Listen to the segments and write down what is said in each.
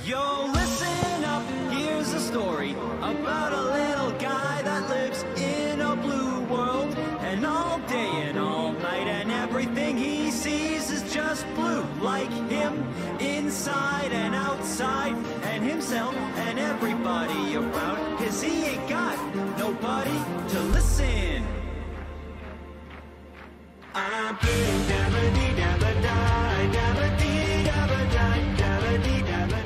Yo, listen up, here's a story about a little guy that lives in a blue world. And all day and all night and everything he sees is just blue. Like him, inside and outside, and himself and everybody around. 'Cause he ain't got nobody to listen. I'm blue, dabba-dee-dabba-die, dabba-dee-dabba-die, dabba-dee-dabba-die.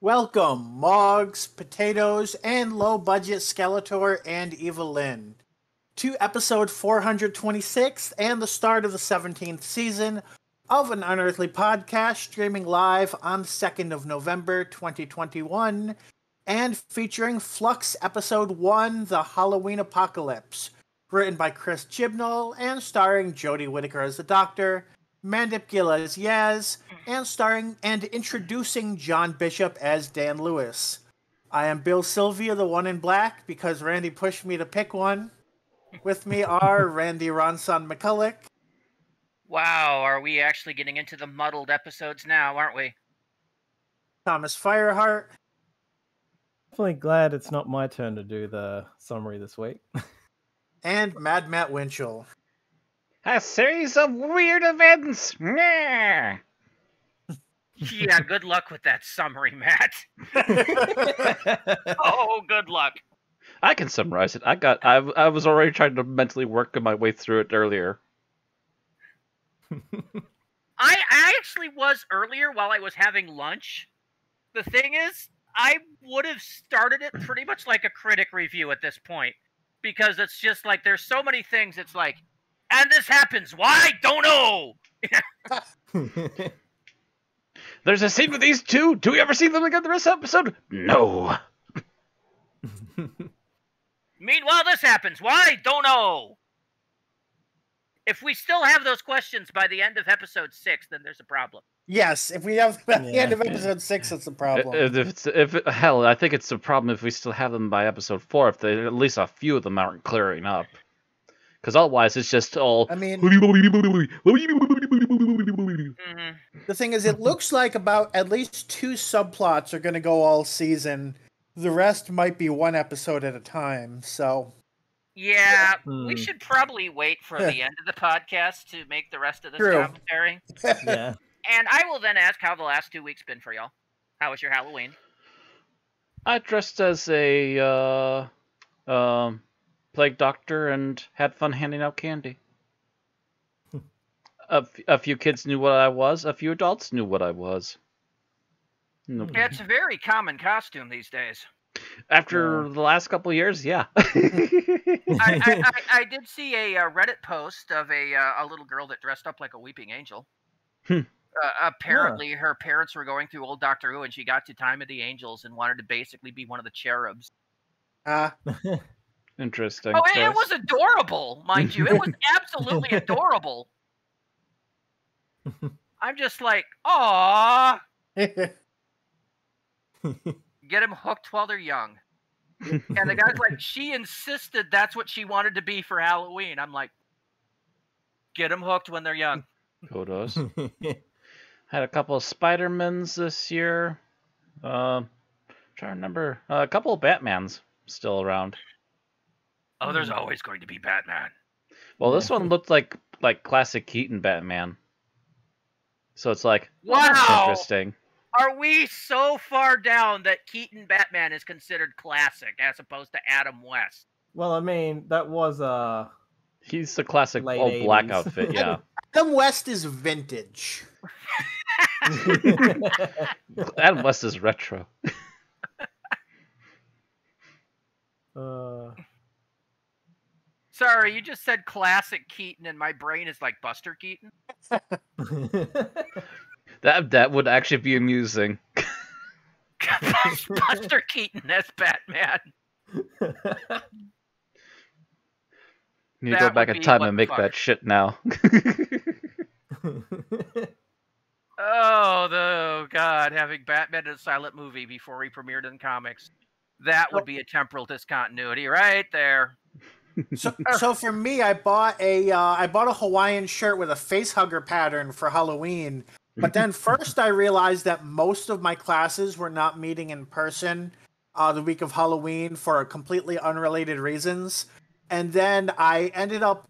Welcome, Moggs, Potatoes, and low-budget Skeletor and Evelyn, to episode 426 and the start of the 17th season of an Unearthly podcast streaming live on the 2nd of November 2021 and featuring FLUX Episode 1, The Halloween Apocalypse, written by Chris Chibnall and starring Jodie Whittaker as the Doctor, Mandip Gill as Yaz, and starring and introducing John Bishop as Dan Lewis. I am Bill Sylvia, the one in black, because Randy pushed me to pick one. With me are Randy Ronson McCulloch. Wow, are we actually getting into the muddled episodes now, aren't we? Thomas Fireheart. Definitely glad it's not my turn to do the summary this week. And Mad Matt Winchell. A series of weird events. Nyeh. Yeah, good luck with that summary, Matt. Oh, good luck. I can summarize it. I was already trying to mentally work my way through it earlier. I actually was earlier while I was having lunch. The thing is, I would have started it pretty much like a critic review at this point. Because it's just like, there's so many things, it's like, and this happens. Why? Don't know. There's a scene with these two. Do we ever see them again the rest of the episode? No. Meanwhile, this happens. Why? Don't know. If we still have those questions by the end of episode 6, then there's a problem. Yes, if we have by the end of episode 6, it's a problem. Hell, I think it's a problem if we still have them by episode 4, if at least a few of them aren't clearing up. Because otherwise, it's just all... I mean... The thing is, it looks like about at least 2 subplots are going to go all season. The rest might be one episode at a time, so... Yeah, we should probably wait for the end of the podcast to make the rest of this commentary. Yeah. And I will then ask how the last 2 weeks been for y'all. How was your Halloween? I dressed as a plague doctor and had fun handing out candy. A few kids knew what I was. A few adults knew what I was. Yeah, it's a very common costume these days. After the last couple of years, yeah. I did see a Reddit post of a little girl that dressed up like a weeping angel. Apparently, her parents were going through old Doctor Who, and she got to Time of the Angels and wanted to basically be one of the cherubs. Interesting. Oh, it was adorable, mind you. It was absolutely adorable. I'm just like, aww. Get them hooked while they're young. And the guy's like, she insisted that's what she wanted to be for Halloween. I'm like, get them hooked when they're young. Kudos. Had a couple of Spider-Mans this year. Trying to remember. A couple of Batmans still around. Oh, there's always going to be Batman. Well, this one looked like classic Keaton Batman. So it's like, wow, that's interesting. Are we so far down that Keaton Batman is considered classic as opposed to Adam West? Well, I mean, that was He's the classic late old black 80s. outfit, yeah. Adam West is vintage. Adam West is retro. Sorry, you just said classic Keaton, and my brain is like Buster Keaton. That would actually be amusing. Buster Keaton as Batman. You go That back would in be time what and the make fuck. that shit now. Oh, God, having Batman in a silent movie before he premiered in comics. That would be a temporal discontinuity right there. So for me, I bought a Hawaiian shirt with a face hugger pattern for Halloween. But then first I realized that most of my classes were not meeting in person the week of Halloween for completely unrelated reasons. And then I ended up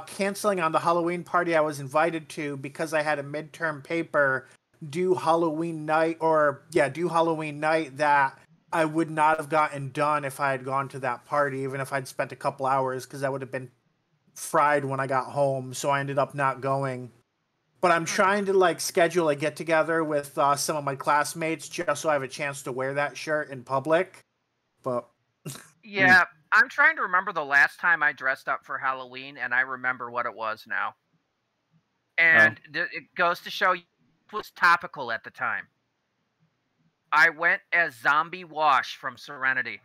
canceling on the Halloween party I was invited to because I had a midterm paper due Halloween night that I would not have gotten done if I had gone to that party, even if I'd spent a couple hours, because I would have been fried when I got home. So I ended up not going. But I'm trying to schedule a get together with some of my classmates just so I have a chance to wear that shirt in public. But yeah, I'm trying to remember the last time I dressed up for Halloween, and I remember what it was now. And it goes to show you it was topical at the time. I went as Zombie Wash from Serenity.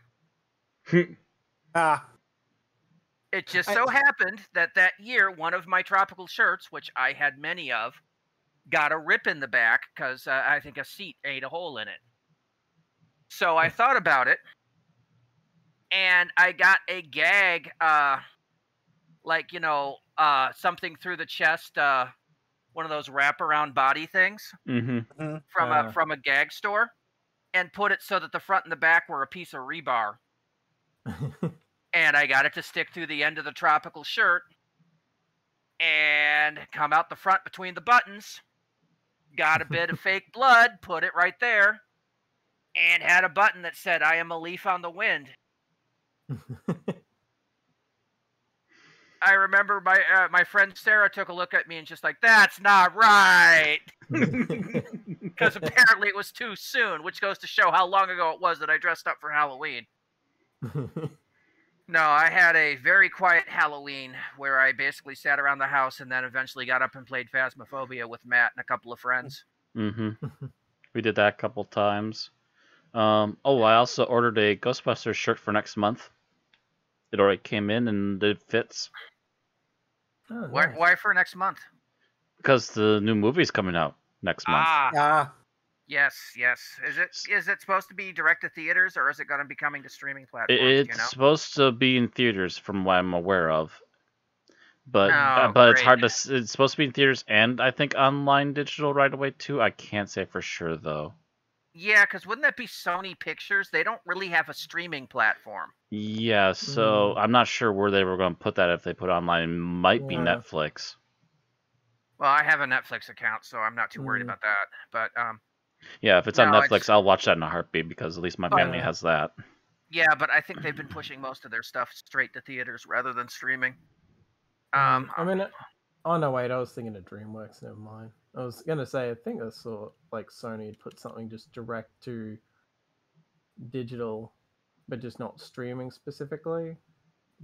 It just so happened that year, one of my tropical shirts, which I had many of, got a rip in the back because I think a seat ate a hole in it. So I thought about it, and I got a gag, something through the chest, one of those wraparound body things from a gag store, and put it so that the front and the back were a piece of rebar. And I got it to stick through the end of the tropical shirt and come out the front between the buttons. Got a bit of fake blood, put it right there, and had a button that said, "I am a leaf on the wind." I remember my friend Sarah took a look at me and just like, "That's not right." Because apparently it was too soon, which goes to show how long ago it was that I dressed up for Halloween. No, I had a very quiet Halloween where I basically sat around the house and then eventually got up and played Phasmophobia with Matt and a couple of friends. We did that a couple times. I also ordered a Ghostbusters shirt for next month. It already came in and it fits. Oh, nice. Why for next month? Because the new movie's coming out next month. Yes. Is it supposed to be direct to theaters, or is it going to be coming to streaming platforms? It's supposed to be in theaters, from what I'm aware of. But it's hard to. It's supposed to be in theaters and I think online digital right away too. I can't say for sure though. Yeah, because wouldn't that be Sony Pictures? They don't really have a streaming platform. Yeah, so I'm not sure where they were going to put that if they put it online. It might be Netflix. Well, I have a Netflix account, so I'm not too worried about that. But yeah, if it's on Netflix, I'll watch that in a heartbeat because at least my family has that. Yeah, but I think they've been pushing most of their stuff straight to theaters rather than streaming. I mean, oh no, wait, I was thinking of DreamWorks. Never mind. I was gonna say I think I saw Sony had put something just direct to digital, but just not streaming specifically.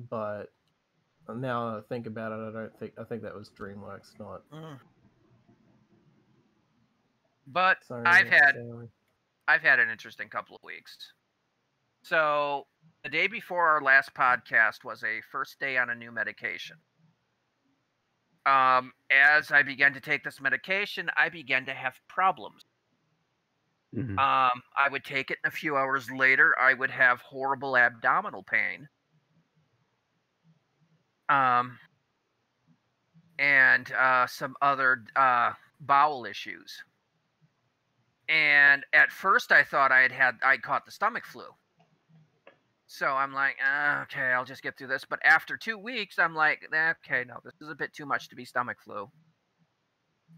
But now I think about it, I think that was DreamWorks, not. But I've had an interesting couple of weeks. So the day before our last podcast was a first day on a new medication. As I began to take this medication, I began to have problems. I would take it, and a few hours later, I would have horrible abdominal pain. And some other bowel issues. And at first, I thought I caught the stomach flu. So I'm like, okay, I'll just get through this. But after 2 weeks, I'm like, okay, no, this is a bit too much to be stomach flu.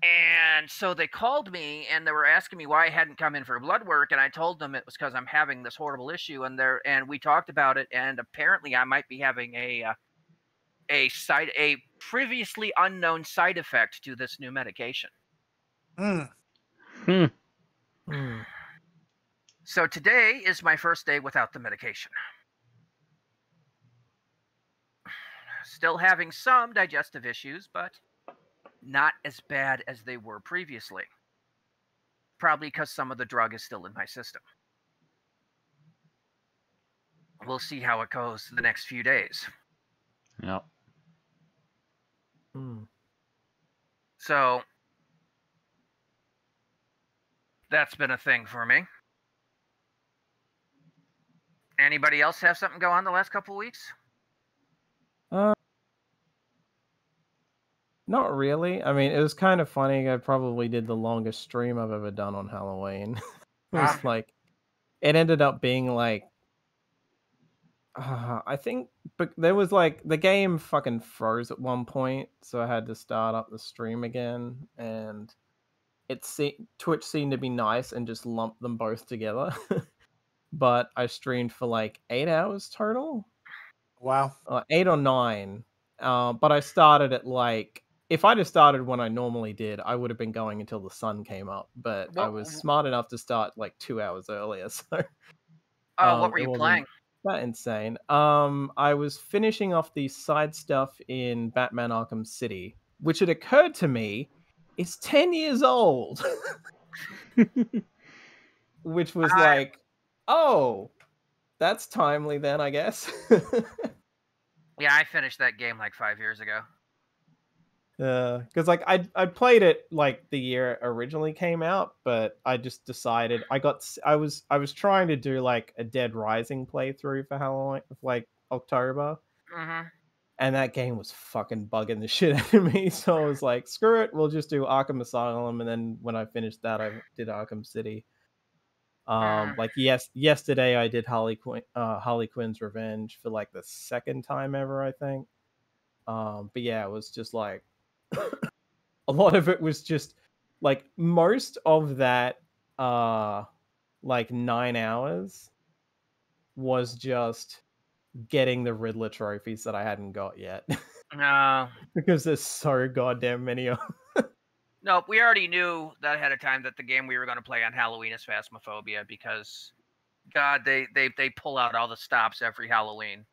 And so they called me and they were asking me why I hadn't come in for blood work, and I told them it was because I'm having this horrible issue, and we talked about it, and apparently I might be having a previously unknown side effect to this new medication. So today is my first day without the medication. Still having some digestive issues, but not as bad as they were previously. Probably because some of the drug is still in my system. We'll see how it goes the next few days. Yep. So that's been a thing for me. Anybody else have something go on the last couple of weeks? Not really. I mean, it was kind of funny. I probably did the longest stream I've ever done on Halloween. It was like, it ended up being like, I think, but there was like, the game fucking froze at one point, so I had to start up the stream again, and Twitch seemed to be nice and just lumped them both together. But I streamed for like 8 hours total. Wow. 8 or 9. But I started at like, if I'd have started when I normally did, I would have been going until the sun came up. But I was smart enough to start like 2 hours earlier. So what were you playing? That insane. I was finishing off the side stuff in Batman Arkham City, which had occurred to me is 10 years old. Which was like, oh, that's timely then, I guess. Yeah, I finished that game like 5 years ago. Because like I played it like the year it originally came out, but I just decided I was trying to do like a Dead Rising playthrough for Halloween, like October, and that game was fucking bugging the shit out of me. So I was like, screw it, we'll just do Arkham Asylum, and then when I finished that, I did Arkham City. Like yesterday I did Harley Quinn's Revenge for like the second time ever, I think. But yeah, it was just like a lot of it was just like most of that like 9 hours was just getting the Riddler trophies that I hadn't got yet. No. Because there's so goddamn many of them. No, we already knew that ahead of time that the game we were going to play on Halloween is Phasmophobia because, God, they pull out all the stops every Halloween.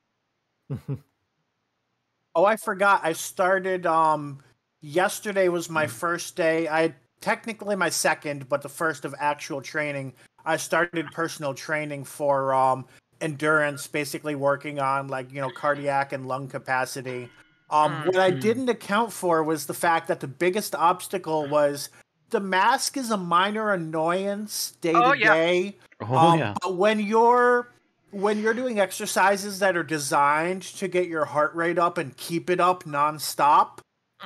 Oh, I forgot. I started, yesterday was my first day. Technically my second, but the first of actual training. I started personal training for, endurance, basically working on, like, cardiac and lung capacity. What I didn't account for was the fact that the biggest obstacle was the mask is a minor annoyance day to day. But when you're doing exercises that are designed to get your heart rate up and keep it up nonstop,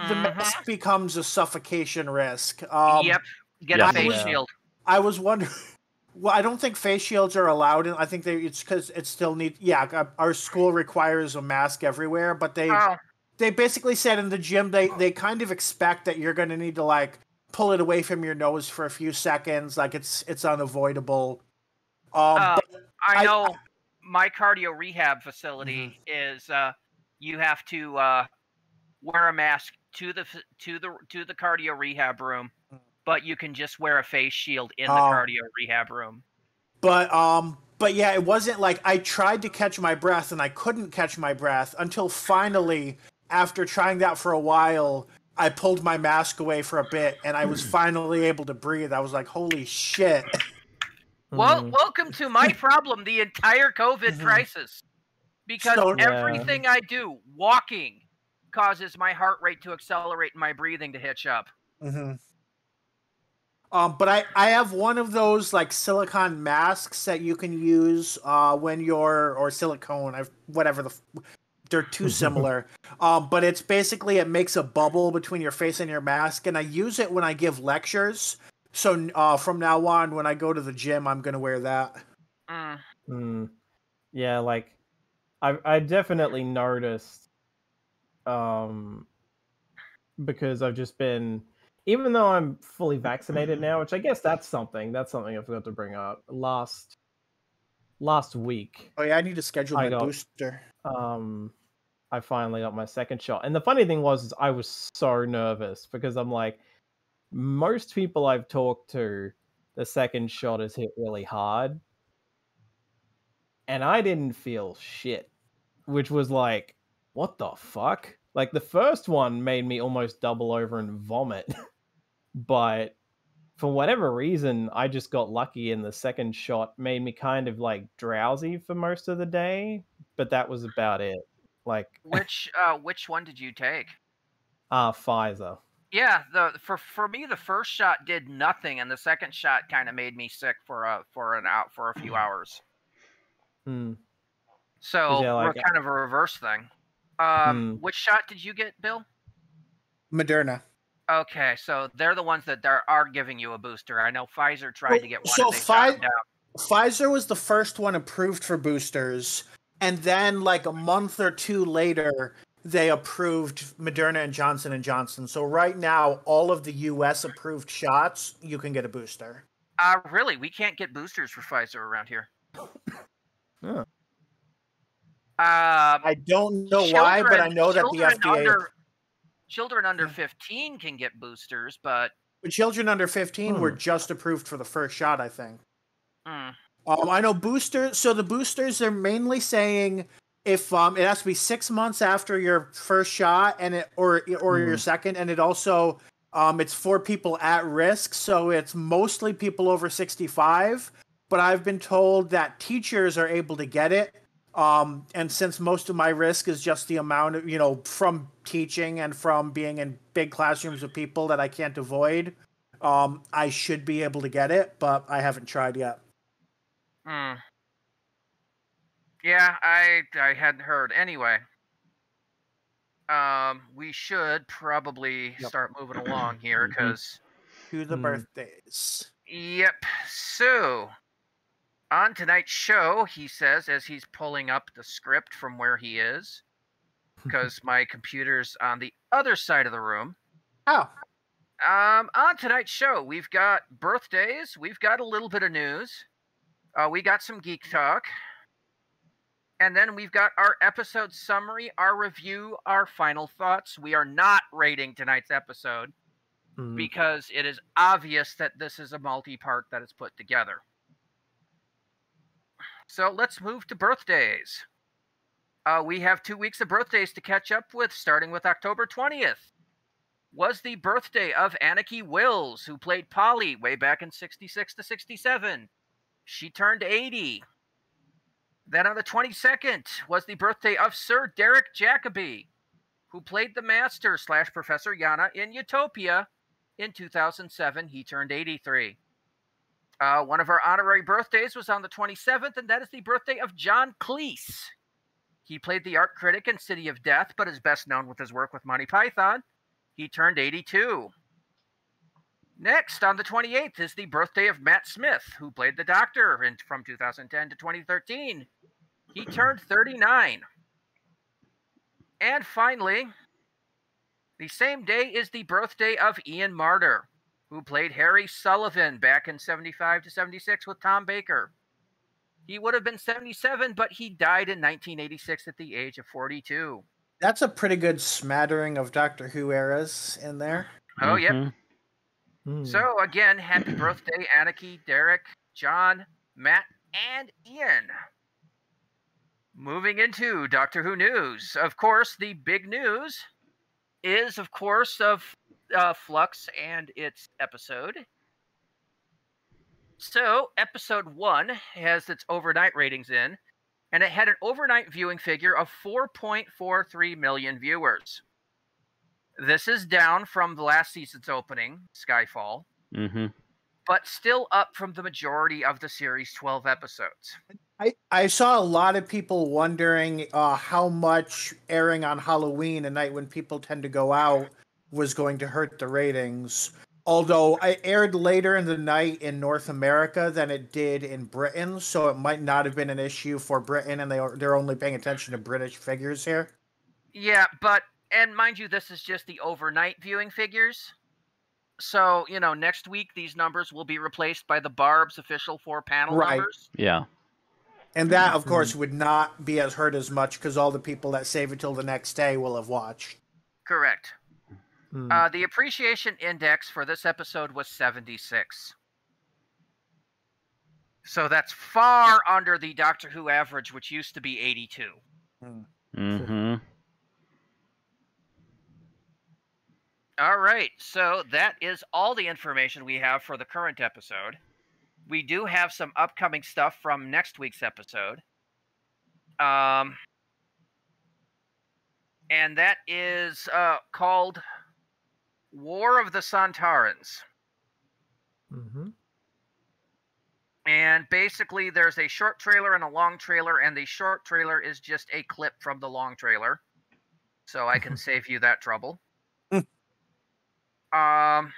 the mask becomes a suffocation risk. Yep, get a face shield. I was wondering. Well, I don't think face shields are allowed, and I think it's because it still needs. Yeah, our school requires a mask everywhere, but they basically said in the gym they kind of expect that you're going to need to like pull it away from your nose for a few seconds, like it's unavoidable. I know my cardio rehab facility is you have to wear a mask to the cardio rehab room, but you can just wear a face shield in the cardio rehab room. But yeah, it wasn't like I tried to catch my breath and I couldn't catch my breath until finally, after trying that for a while, I pulled my mask away for a bit and I was finally able to breathe. I was like, holy shit. Well, welcome to my problem, the entire COVID crisis. Because everything I do, walking, causes my heart rate to accelerate and my breathing to hitch up. But I have one of those like silicone masks that you can use when you're, or silicone, whatever they're too similar. But it's basically, it makes a bubble between your face and your mask, and I use it when I give lectures. So from now on, when I go to the gym, I'm gonna wear that. Yeah, like I definitely noticed, because I've just been even though I'm fully vaccinated now, which I guess that's something I forgot to bring up. Last week. Oh yeah, I need to schedule my booster. I finally got my second shot. And the funny thing was I was so nervous because I'm like, most people I've talked to, the second shot is hit really hard. And I didn't feel shit, which was like, what the fuck? Like, the first one made me almost double over and vomit. But for whatever reason, I just got lucky, and the second shot made me kind of like drowsy for most of the day. But that was about it. Like, which one did you take? Pfizer. Yeah, for me the first shot did nothing, and the second shot kind of made me sick for a few hours. So yeah, we're kind of a reverse thing. Which shot did you get, Bill? Moderna. Okay, so they're the ones that are giving you a booster. I know Pfizer tried to get one. So and they shot them down. Pfizer was the first one approved for boosters, and then like a month or two later, they approved Moderna and Johnson & Johnson. So right now, all of the U.S. approved shots, you can get a booster. Really? We can't get boosters for Pfizer around here. Yeah. I don't know why, but I know that the FDA... Children under 15 can get boosters, but children under 15 were just approved for the first shot, I think. I know boosters. So the boosters are mainly saying if it has to be 6 months after your first shot, and or your second, and it also it's for people at risk. So it's mostly people over 65. But I've been told that teachers are able to get it. And since most of my risk is just the amount of, from teaching and from being in big classrooms with people that I can't avoid, I should be able to get it, but I haven't tried yet. Yeah, I hadn't heard. Anyway, we should probably start moving along here, because... To the birthdays. Yep, so... on tonight's show, he says, as he's pulling up the script from where he is, because my computer's on the other side of the room. Oh. On tonight's show, we've got birthdays, we've got a little bit of news, we got some geek talk, and then we've got our episode summary, our review, our final thoughts. We are not rating tonight's episode, because it is obvious that this is a multi-part that is put together. So let's move to birthdays. We have 2 weeks of birthdays to catch up with, starting with October 20th. Was the birthday of Anarchy Wills, who played Polly way back in 66 to 67. She turned 80. Then on the 22nd was the birthday of Sir Derek Jacobi, who played the Master / Professor Yana in Utopia in 2007. He turned 83. One of our honorary birthdays was on the 27th, and that is the birthday of John Cleese. He played the art critic in City of Death, but is best known with his work with Monty Python. He turned 82. Next, on the 28th, is the birthday of Matt Smith, who played the Doctor from 2010 to 2013. He turned 39. And finally, the same day is the birthday of Ian Marter, who played Harry Sullivan back in 75 to 76 with Tom Baker. He would have been 77, but he died in 1986 at the age of 42. That's a pretty good smattering of Doctor Who eras in there. Oh, yep. So, again, happy birthday, Anarchy, Derek, John, Matt, and Ian. Moving into Doctor Who news. Of course, the big news is, of course, of FLUX and its episode. So, episode 1 has its overnight ratings in, and it had an overnight viewing figure of 4.43 million viewers. This is down from the last season's opening, Skyfall, but still up from the majority of the series' 12 episodes. I saw a lot of people wondering how much airing on Halloween, a night when people tend to go out, was going to hurt the ratings. Although it aired later in the night in North America than it did in Britain, so it might not have been an issue for Britain, and they're only paying attention to British figures here. Yeah, and mind you, this is just the overnight viewing figures. So, next week these numbers will be replaced by the Barb's official 4-panel numbers. Yeah. And that, of course, would not be as hurt as much because all the people that save it till the next day will have watched. Correct. The appreciation index for this episode was 76. So that's far under the Doctor Who average, which used to be 82. Mm-hmm. All right, so that is all the information we have for the current episode. We do have some upcoming stuff from next week's episode. And that is called War of the Sontarans. And basically, there's a short trailer and a long trailer, and the short trailer is just a clip from the long trailer. So I can save you that trouble. And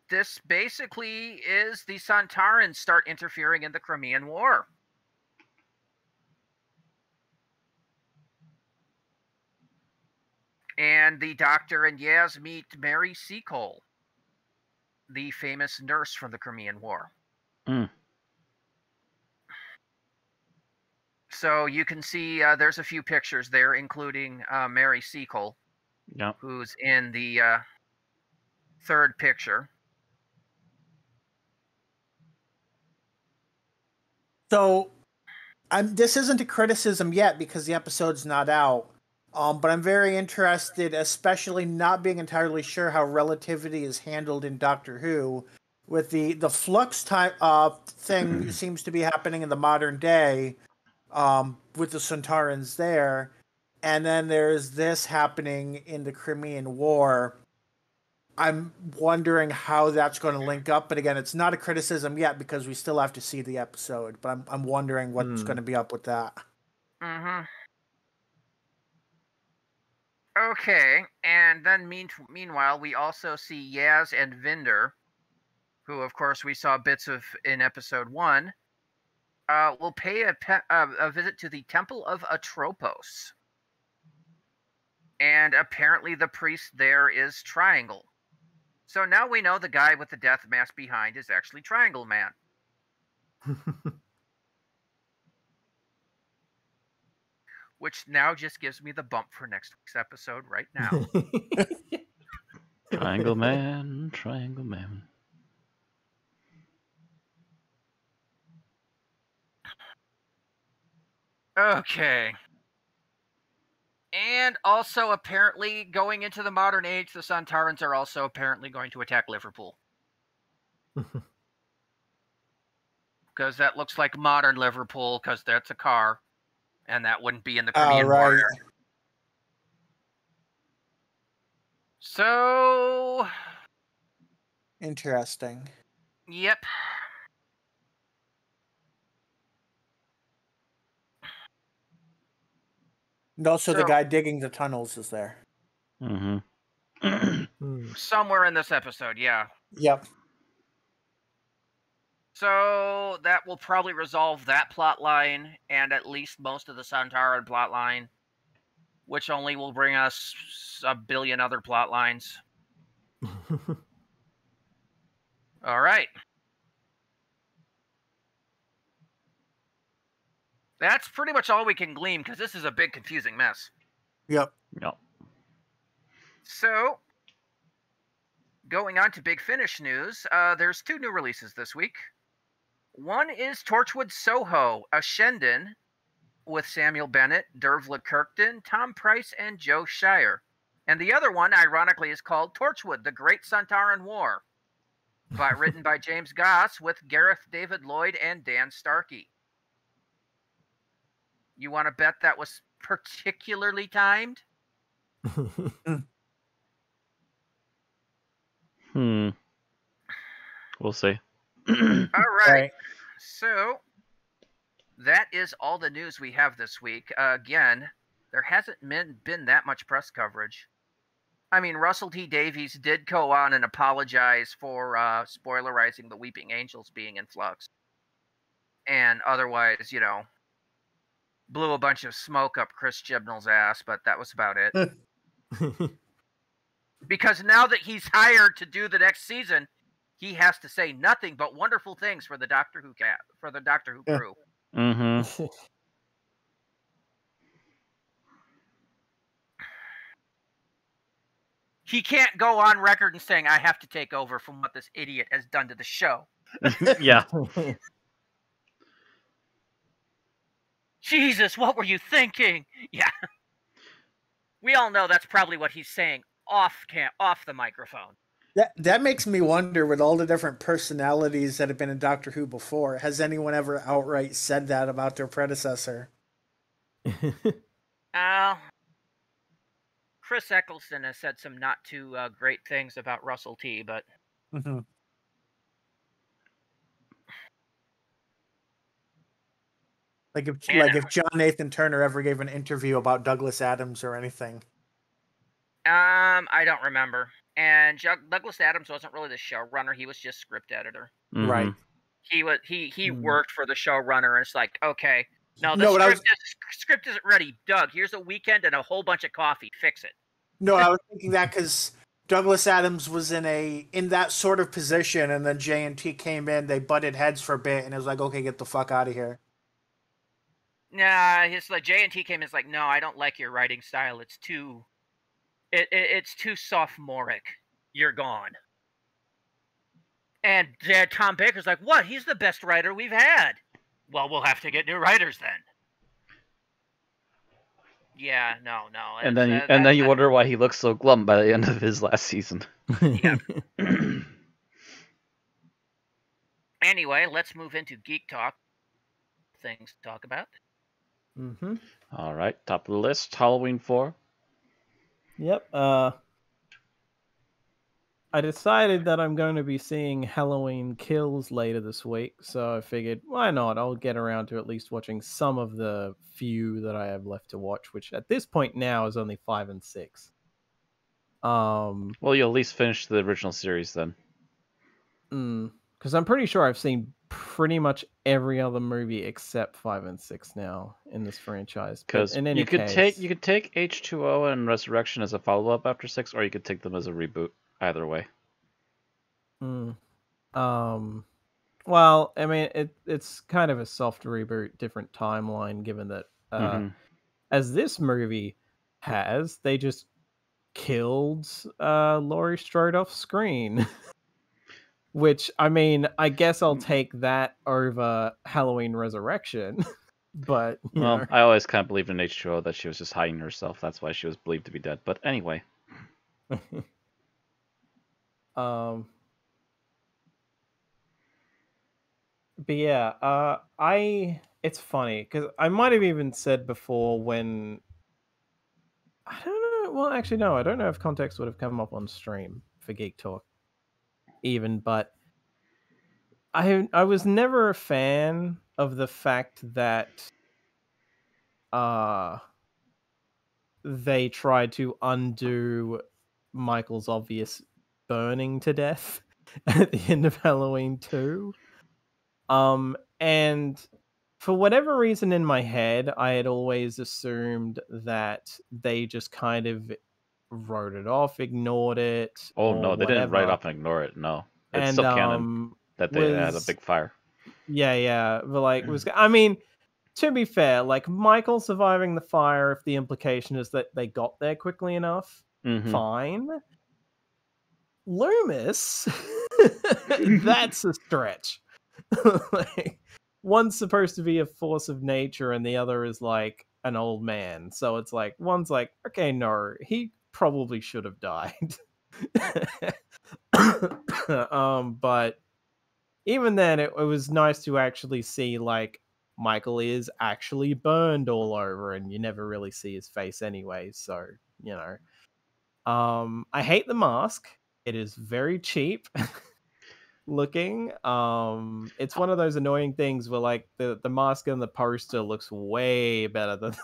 this basically is the Sontarans start interfering in the Crimean War. And the Doctor and Yaz meet Mary Seacole, the famous nurse from the Crimean War. So you can see there's a few pictures there, including Mary Seacole, who's in the third picture. So, this isn't a criticism yet because the episode's not out. But I'm very interested, especially not being entirely sure how relativity is handled in Doctor Who, with the FLUX type thing seems to be happening in the modern day, with the Sontarans there, and then there's this happening in the Crimean War. I'm wondering how that's going to link up, but again, it's not a criticism yet because we still have to see the episode. But I'm wondering what's going to be up with that. Okay, and then meanwhile, we also see Yaz and Vinder, who, of course, we saw bits of in episode 1, will pay a visit to the Temple of Atropos. And apparently the priest there is Triangle. So now we know the guy with the death mask behind is actually Triangle Man. Which now just gives me the bump for next week's episode right now. Triangle Man, Triangle Man. Okay. And also, apparently, going into the modern age, the Sontarans are also apparently going to attack Liverpool. Because that looks like modern Liverpool, because that's a car. And that wouldn't be in the Crimean War. So... Interesting. Yep. And also the guy digging the tunnels is there. Somewhere in this episode, yeah. Yep. So that will probably resolve that plot line and at least most of the Sontaran plot line, which only will bring us a billion other plot lines. All right. That's pretty much all we can glean because this is a big confusing mess. Yep. So, going on to Big Finish news, there's 2 new releases this week. One is Torchwood Soho, a Shendon, with Samuel Bennett, Dervla Kirkton, Tom Price, and Joe Shire. And the other one, ironically, is called Torchwood, The Great Sontaran War, written by James Goss with Gareth David Lloyd and Dan Starkey. You want to bet that was particularly timed? We'll see. All right. So, that is all the news we have this week. Again, there hasn't been that much press coverage. I mean, Russell T. Davies did go on and apologize for spoilerizing the Weeping Angels being in Flux. And otherwise, blew a bunch of smoke up Chris Chibnall's ass, but that was about it. Because now that he's hired to do the next season, he has to say nothing but wonderful things for the Doctor Who crew. Mm-hmm. He can't go on record and saying, I have to take over from what this idiot has done to the show. Yeah. Jesus, what were you thinking? Yeah. We all know that's probably what he's saying off the microphone. That makes me wonder, with all the different personalities that have been in Doctor Who before, has anyone ever outright said that about their predecessor? Chris Eccleston has said some not too great things about Russell T, but... Mm-hmm. Like if John Nathan Turner ever gave an interview about Douglas Adams or anything. I don't remember. And Douglas Adams wasn't really the showrunner; he was just script editor. Mm-hmm. Right. He worked for the showrunner, and it's like, okay, the script isn't ready. Doug, here's a weekend and a whole bunch of coffee. Fix it. No, I was thinking that because Douglas Adams was in that sort of position, and then J&T came in, they butted heads for a bit, and it was like, okay, get the fuck out of here. Nah, his like J&T came in, it's like, no, I don't like your writing style. It's too sophomoric. You're gone. And Tom Baker's like, what? He's the best writer we've had. Well, we'll have to get new writers then. Yeah, no. And then you wonder why he looks so glum by the end of his last season. Yeah. Anyway, let's move into Geek Talk. Things to talk about. Mm-hmm. All right, top of the list, Halloween 4. Yep. I decided that I'm going to be seeing Halloween Kills later this week, so I figured, why not? I'll get around to at least watching some of the few that I have left to watch, which at this point now is only 5 and 6. Well, you'll at least finish the original series then. Because I'm pretty sure I've seen pretty much every other movie except 5 and 6 now in this franchise. Because you could take H2O and Resurrection as a follow-up after 6, or you could take them as a reboot. Either way. Well, I mean, it's kind of a soft reboot, different timeline, given that as this movie has, they just killed Laurie Strode off screen. Which, I mean, I guess I'll take that over Halloween Resurrection. But, you know. I always kind of believed in H2O that she was just hiding herself. That's why she was believed to be dead. But anyway. But yeah, it's funny because I might have even said before when I don't know. Well, actually, no, I don't know if context would have come up on stream for Geek Talk, even. But I was never a fan of the fact that they tried to undo Michael's obvious burning to death at the end of Halloween 2. And for whatever reason in my head, I had always assumed that they just kind of wrote it off, ignored it. Oh no, they didn't write off and ignore it. No, it's still canon that they had a big fire. Yeah, but like I mean, to be fair, like Michael surviving the fire, if the implication is that they got there quickly enough, fine. Loomis, that's a stretch. Like, one's supposed to be a force of nature and the other is like an old man, so it's like one's like, okay, no, he probably should have died. But even then it was nice to actually see like Michael is actually burned all over and you never really see his face anyway, so you know. I hate the mask. It is very cheap looking. It's one of those annoying things where like the mask and the poster looks way better than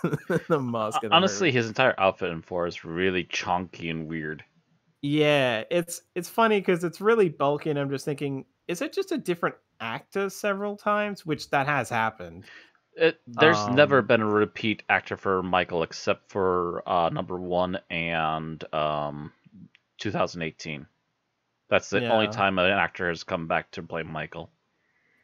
the mask. Honestly, his entire outfit in 4 is really chunky and weird. Yeah, it's funny because it's really bulky, and I'm just thinking, is it just a different actor several times? Which that has happened. There's never been a repeat actor for Michael except for number 1 and 2018. That's the only time an actor has come back to play Michael.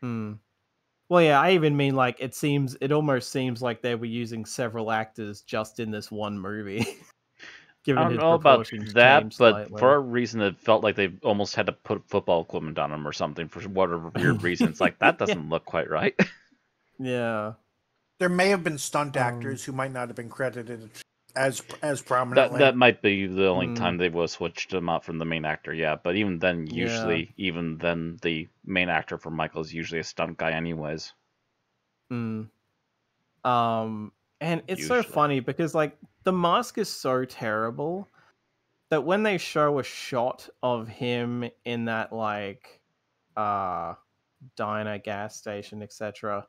Well, yeah, I even mean like it almost seems like they were using several actors just in this one movie. Given I don't his know about that, but slightly. for a reason it felt like they almost had to put football equipment on him or something for whatever weird reason. It's like, that doesn't look quite right. Yeah. There may have been stunt actors who might not have been credited as prominently. That might be the only time they would have switched him out from the main actor, yeah. But even then, the main actor for Michael is usually a stunt guy anyways. And it's so funny because like the mask is so terrible that when they show a shot of him in that like diner, gas station, etc.,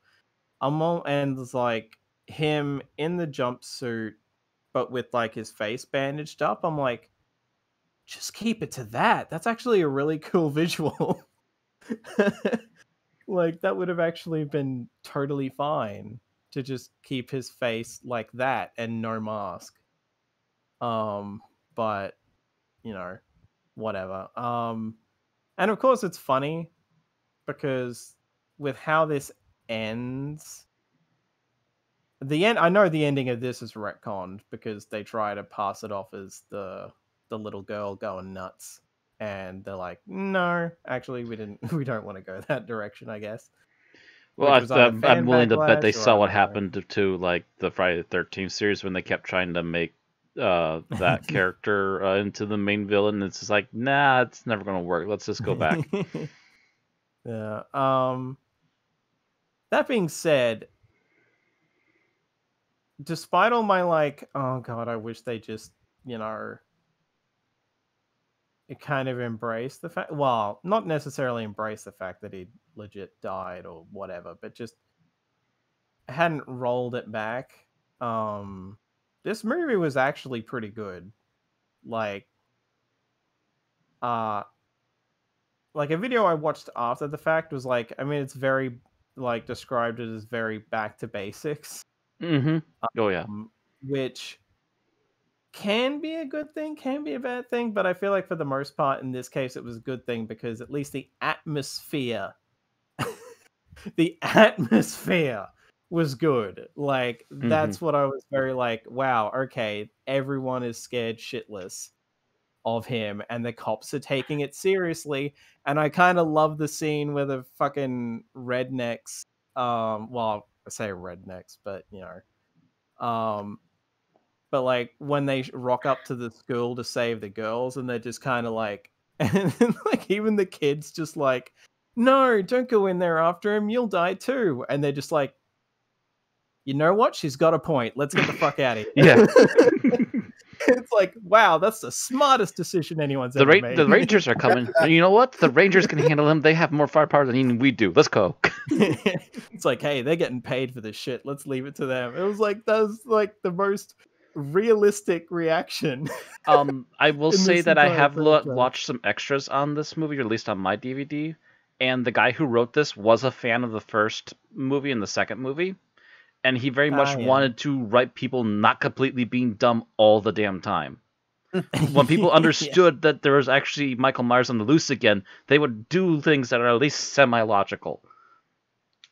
and it's like him in the jumpsuit but with like his face bandaged up, I'm like, just keep it to that. That's actually a really cool visual. Like that would have actually been totally fine to just keep his face like that and no mask. But you know, whatever. And of course it's funny because with how this ends, I know the ending of this is retconned because they try to pass it off as the little girl going nuts, and they're like, no, actually we don't want to go that direction, I guess. Well, I'm willing to bet they saw what happened to like the Friday the 13th series when they kept trying to make that character into the main villain. It's just like, nah, it's never going to work. Let's just go back. Yeah. That being said, despite all my like, oh god, I wish they just, it kind of embraced the fact, well, not necessarily embrace the fact that he legit died or whatever, but just hadn't rolled it back. This movie was actually pretty good. Like a video I watched after the fact was like, I mean, it's very like described it as very back to basics. Mm-hmm. Oh yeah. Which can be a good thing, can be a bad thing, but I feel like for the most part in this case it was a good thing because at least the atmosphere was good. Like that's what I was very like, wow, okay, everyone is scared shitless of him and the cops are taking it seriously. And I kind of love the scene where the fucking rednecks, well, I say rednecks, but but like when they rock up to the school to save the girls and they're just kind of like, and like even the kids just like, no, don't go in there after him, you'll die too. And they're just like, you know what? She's got a point. Let's get the fuck out of here. Yeah. It's like, wow, that's the smartest decision anyone's ever made. The Rangers are coming. You know what? The Rangers can handle him. They have more firepower than even we do. Let's go. It's like, hey, they're getting paid for this shit. Let's leave it to them. It was like, that was like the most realistic reaction. I will say that I have watched some extras on this movie, or at least on my DVD, and the guy who wrote this was a fan of the first movie and the second movie. And he very much wanted to write people not completely being dumb all the damn time. When people understood that there was actually Michael Myers on the loose again, they would do things that are at least semi-logical.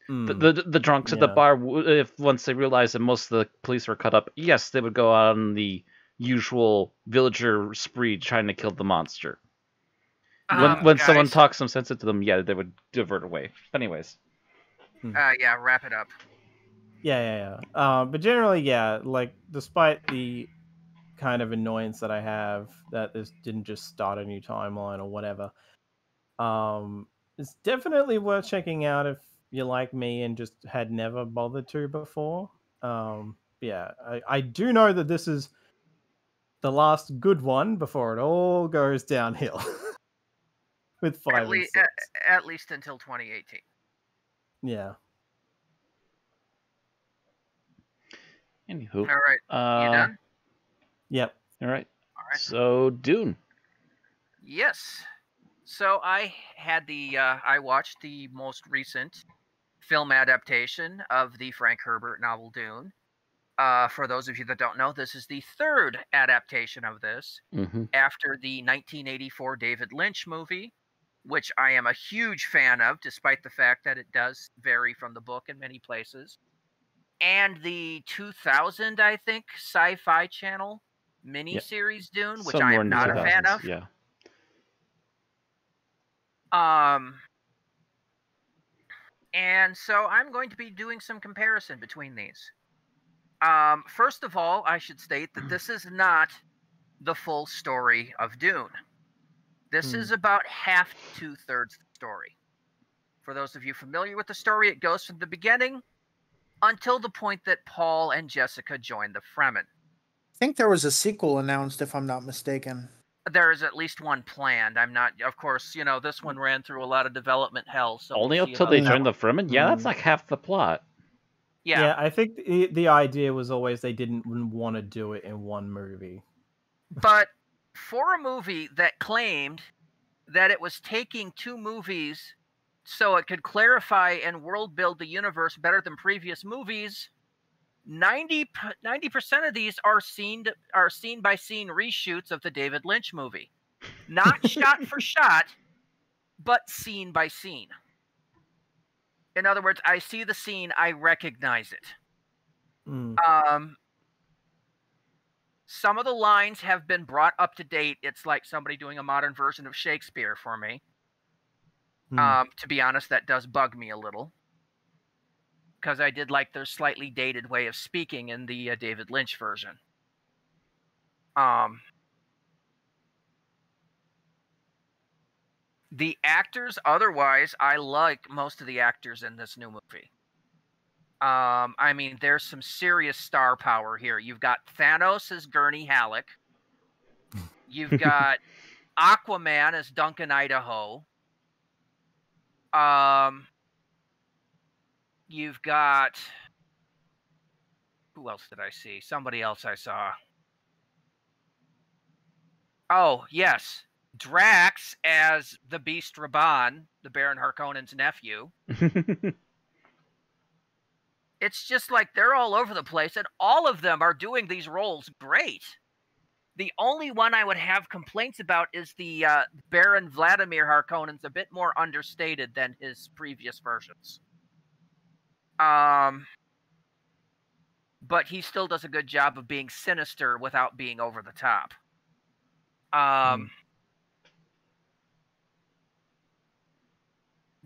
The drunks at the bar, once they realized that most of the police were cut up, yes, they would go on the usual villager spree trying to kill the monster. When someone talks some sense into them, yeah, they would divert away. Anyways. Yeah, wrap it up. Yeah. But generally, yeah, like, despite the kind of annoyance that I have that this didn't just start a new timeline or whatever, it's definitely worth checking out if you like me and just had never bothered to before. Yeah, I do know that this is the last good one before it all goes downhill. With 5 and 6. At least until 2018. Yeah. Anywho. All right. You done? Yep. All right. So, Dune. Yes. So I watched the most recent film adaptation of the Frank Herbert novel Dune. For those of you that don't know, this is the third adaptation of this after the 1984 David Lynch movie, which I am a huge fan of, despite the fact that it does vary from the book in many places. And the 2000, I think, Sci-Fi Channel miniseries Dune, which I am not a fan of. Yeah. And so I'm going to be doing some comparison between these. First of all, I should state that this is not the full story of Dune. This is about half to 2/3 the story. For those of you familiar with the story, it goes from the beginning until the point that Paul and Jessica join the Fremen. I think there was a sequel announced, if I'm not mistaken. There is at least one planned. I'm not, of course, you know, this one ran through a lot of development hell. So only up till they join the Fremen? Yeah, that's like half the plot. Yeah, I think the idea was always they didn't want to do it in one movie. But for a movie that claimed that it was taking 2 movies so it could clarify and world build the universe better than previous movies, 90% of these are scene by scene reshoots of the David Lynch movie. Not shot for shot, but scene by scene. In other words, I see the scene, I recognize it. Some of the lines have been brought up to date. It's like somebody doing a modern version of Shakespeare for me. To be honest, that does bug me a little. Because I did like their slightly dated way of speaking in the David Lynch version. The actors, otherwise, I like most of the actors in this new movie. I mean, there's some serious star power here. You've got Thanos as Gurney Halleck. You've got Aquaman as Duncan Idaho. You've got... Who else did I see? Somebody else I saw. Oh, yes. Drax as the Beast Raban, the Baron Harkonnen's nephew. It's just like they're all over the place, and all of them are doing these roles great. The only one I would have complaints about is the Baron Vladimir Harkonnen's a bit more understated than his previous versions. But he still does a good job of being sinister without being over the top.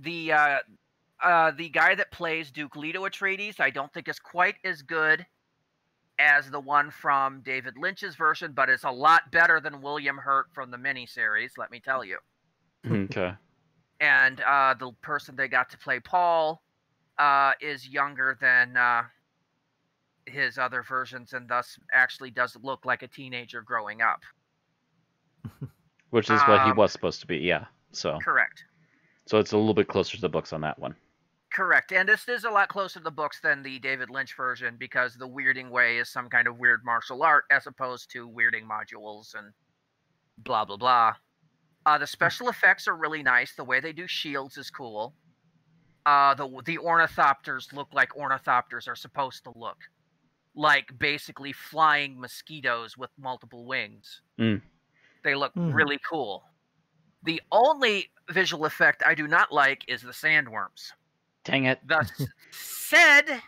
The guy that plays Duke Leto Atreides, I don't think is quite as good as the one from David Lynch's version, but it's a lot better than William Hurt from the miniseries, let me tell you. Okay. And the person they got to play Paul is younger than his other versions, and thus actually does look like a teenager growing up. Which is what he was supposed to be, yeah. So correct. So it's a little bit closer to the books on that one. Correct. And this is a lot closer to the books than the David Lynch version, because the weirding way is some kind of weird martial art as opposed to weirding modules and blah, blah, blah. The special effects are really nice. The way they do shields is cool. The ornithopters look like ornithopters are supposed to look. Like basically flying mosquitoes with multiple wings. They look really cool. The only visual effect I do not like is the sandworms. Dang it. Thus said,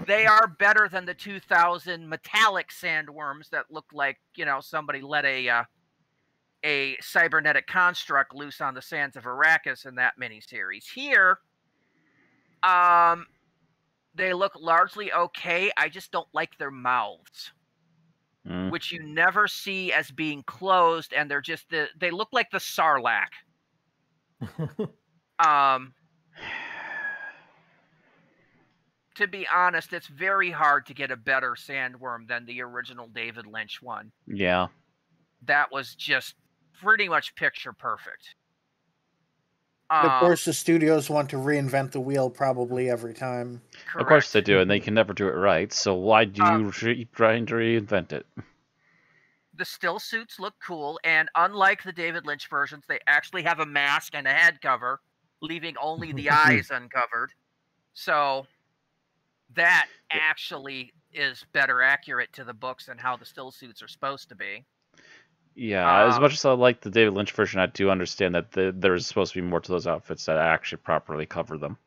they are better than the 2000 metallic sandworms that look like, you know, somebody let a cybernetic construct loose on the sands of Arrakis in that miniseries. Here, they look largely okay. I just don't like their mouths, which you never see as being closed, and they're just they look like the Sarlacc. To be honest, it's very hard to get a better sandworm than the original David Lynch one. Yeah. That was just pretty much picture perfect. Of course, the studios want to reinvent the wheel probably every time. Correct. Of course they do, and they can never do it right, so why do you try to reinvent it? The still suits look cool, and unlike the David Lynch versions, they actually have a mask and a head cover, leaving only the eyes uncovered. So that actually is better accurate to the books and how the still suits are supposed to be. Yeah, as much as I like the David Lynch version, I do understand that there's supposed to be more to those outfits that actually properly cover them.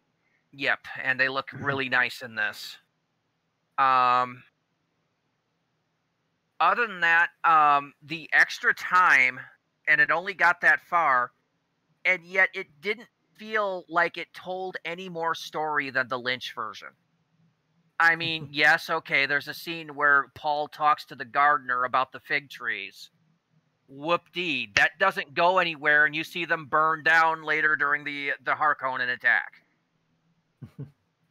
Yep, and they look really nice in this. Other than that, the extra time, and it only got that far, and yet it didn't feel like it told any more story than the Lynch version. I mean, yes, okay, there's a scene where Paul talks to the gardener about the fig trees. Whoop-dee. That doesn't go anywhere, and you see them burn down later during the Harkonnen attack.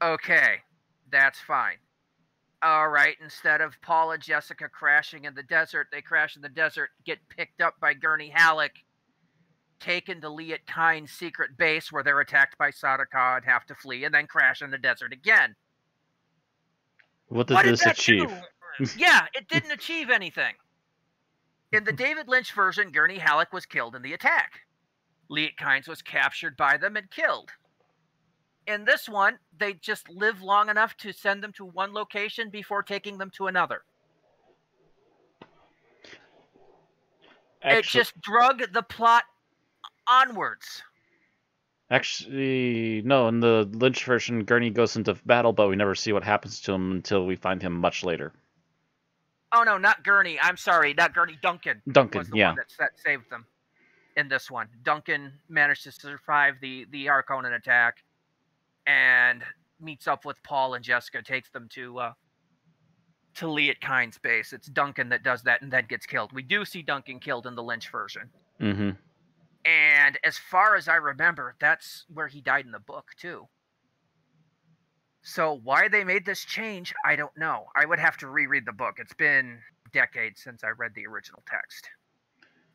Okay, that's fine. All right, instead of Paul and Jessica crashing in the desert, they crash in the desert, get picked up by Gurney Halleck, taken to Liet Kyne's secret base where they're attacked by Sardaukar and have to flee, and then crash in the desert again. What did this achieve? Yeah, it didn't achieve anything. In the David Lynch version, Gurney Halleck was killed in the attack. Liet Kynes was captured by them and killed. In this one, they just live long enough to send them to one location before taking them to another. It just drug the plot onwards. Actually, no, in the Lynch version, Gurney goes into battle, but we never see what happens to him until we find him much later. Oh, no, not Gurney. I'm sorry, not Gurney. Duncan was the one that saved them in this one. Duncan managed to survive the Harkonnen attack and meets up with Paul and Jessica, takes them to Liet Kyne's base. It's Duncan that does that and then gets killed. We do see Duncan killed in the Lynch version. Mm-hmm. And as far as I remember, that's where he died in the book, too. So why they made this change, I don't know. I would have to reread the book. It's been decades since I read the original text.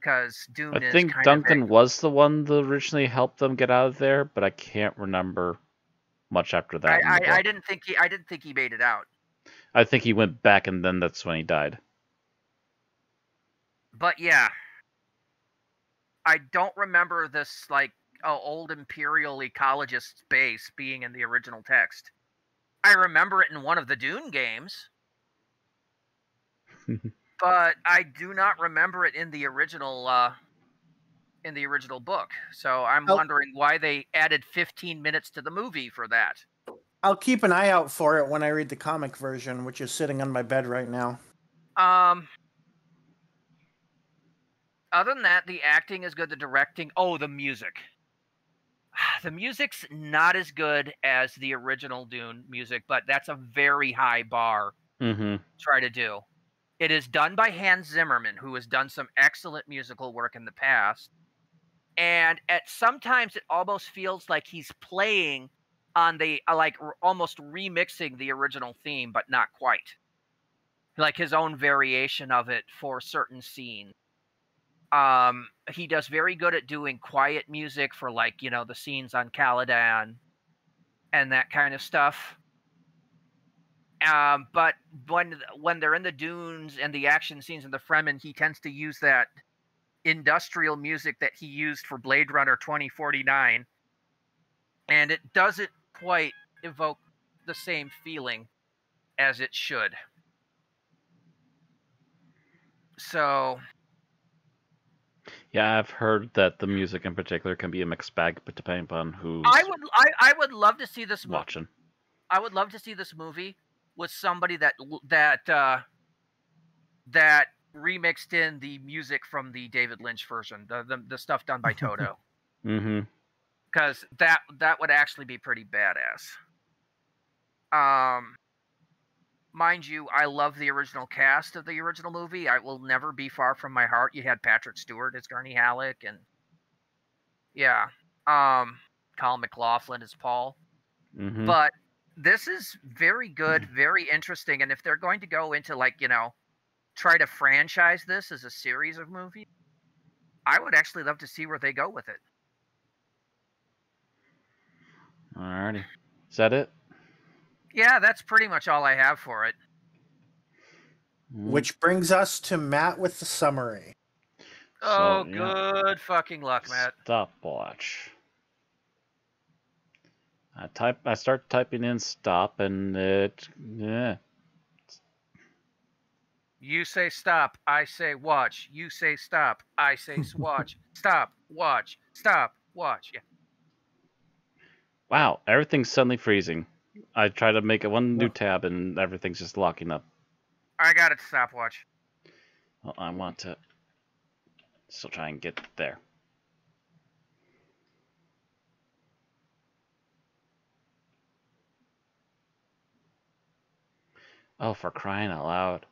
Because Dune is I think Duncan was the one that originally helped them get out of there, but I can't remember much after that. I didn't think he made it out. I think he went back, and then that's when he died. But yeah, I don't remember this old Imperial ecologist base being in the original text. I remember it in one of the Dune games, but I do not remember it in the original book. So I'm wondering why they added 15 minutes to the movie for that. I'll keep an eye out for it when I read the comic version, which is sitting on my bed right now. Other than that, the acting is good. The directing, the music. The music's not as good as the original Dune music, but that's a very high bar to try to do. It is done by Hans Zimmerman, who has done some excellent musical work in the past. And sometimes it almost feels like he's playing on the, almost remixing the original theme, but not quite. Like his own variation of it for certain scenes. He does very good at doing quiet music for the scenes on Caladan and that kind of stuff. But when they're in the dunes and the action scenes in the Fremen, he tends to use that industrial music that he used for Blade Runner 2049. And it doesn't quite evoke the same feeling as it should. So... Yeah, I've heard that the music in particular can be a mixed bag, but depending upon who's I would love to see this watching. I would love to see this movie with somebody that remixed in the music from the David Lynch version, the stuff done by Toto. Mm-hmm. Because that would actually be pretty badass. Mind you, I love the original cast of the original movie. I will never be far from my heart. You had Patrick Stewart as Gurney Halleck, and Colin McLaughlin as Paul. Mm-hmm. But this is very good, very interesting. And if they're going to go into try to franchise this as a series of movies, I would actually love to see where they go with it. Alrighty. Is that it? Yeah, that's pretty much all I have for it. Which brings us to Matt with the summary. Good fucking luck, Matt. Stopwatch. I start typing in stop, and it You say stop, I say watch. You say stop, I say watch. Stop, watch, stop, watch. Yeah. Wow, everything's suddenly freezing. I try to make one new tab and everything's just locking up. I got it, stopwatch. Well, I want to still try and get there. Oh, for crying out loud.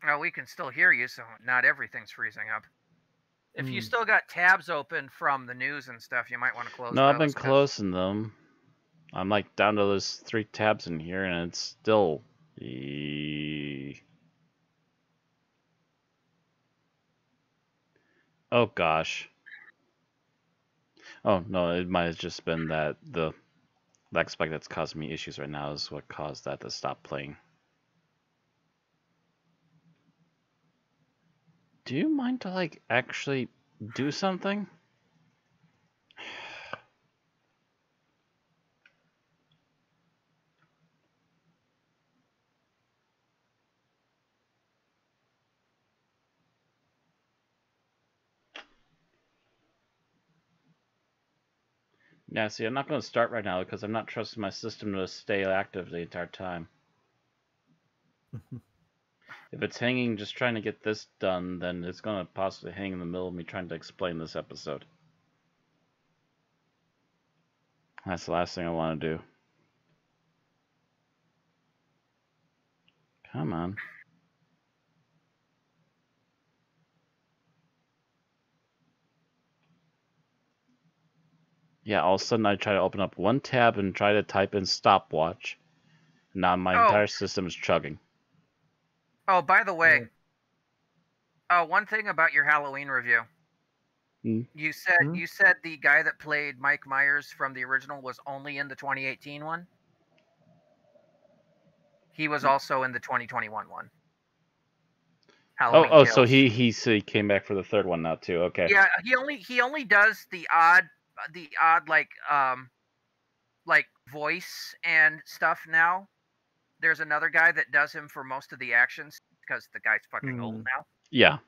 Well, we can still hear you, so not everything's freezing up. If you still got tabs open from the news and stuff, you might want to close No, those. I've been closing them. I'm like down to those 3 tabs in here, and it's still... Oh, gosh. Oh, no, it might have just been that the lag spike that's causing me issues right now is what caused that to stop playing. Do you mind to, like, actually do something? Yeah, see, I'm not going to start right now because I'm not trusting my system to stay active the entire time. If it's hanging just trying to get this done, then it's going to possibly hang in the middle of me trying to explain this episode. That's the last thing I want to do. Come on. Yeah, all of a sudden I try to open up one tab and try to type in stopwatch. Now my entire system is chugging. Oh, by the way, one thing about your Halloween review. You said the guy that played Mike Myers from the original was only in the 2018 one. He was also in the 2021 one. Halloween Kills. So he came back for the third one now too. Okay. Yeah, he only does the odd like voice and stuff now. There's another guy that does him for most of the actions because the guy's fucking old now. Yeah.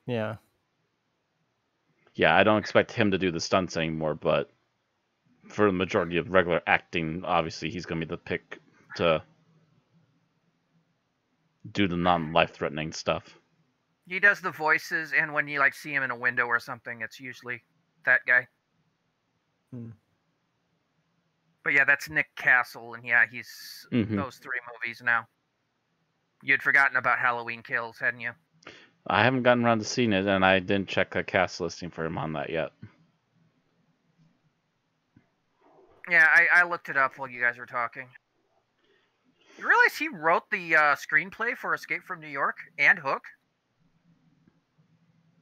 Yeah. Yeah, I don't expect him to do the stunts anymore, but for the majority of regular acting, obviously he's going to be the pick to do the non-life-threatening stuff. He does the voices, and when you like see him in a window or something, it's usually that guy. But yeah, that's Nick Castle, and yeah, he's those 3 movies now. You'd forgotten about Halloween Kills, hadn't you? I haven't gotten around to seeing it, and I didn't check a cast listing for him on that yet. Yeah, I looked it up while you guys were talking. You realize he wrote the screenplay for Escape from New York and Hook?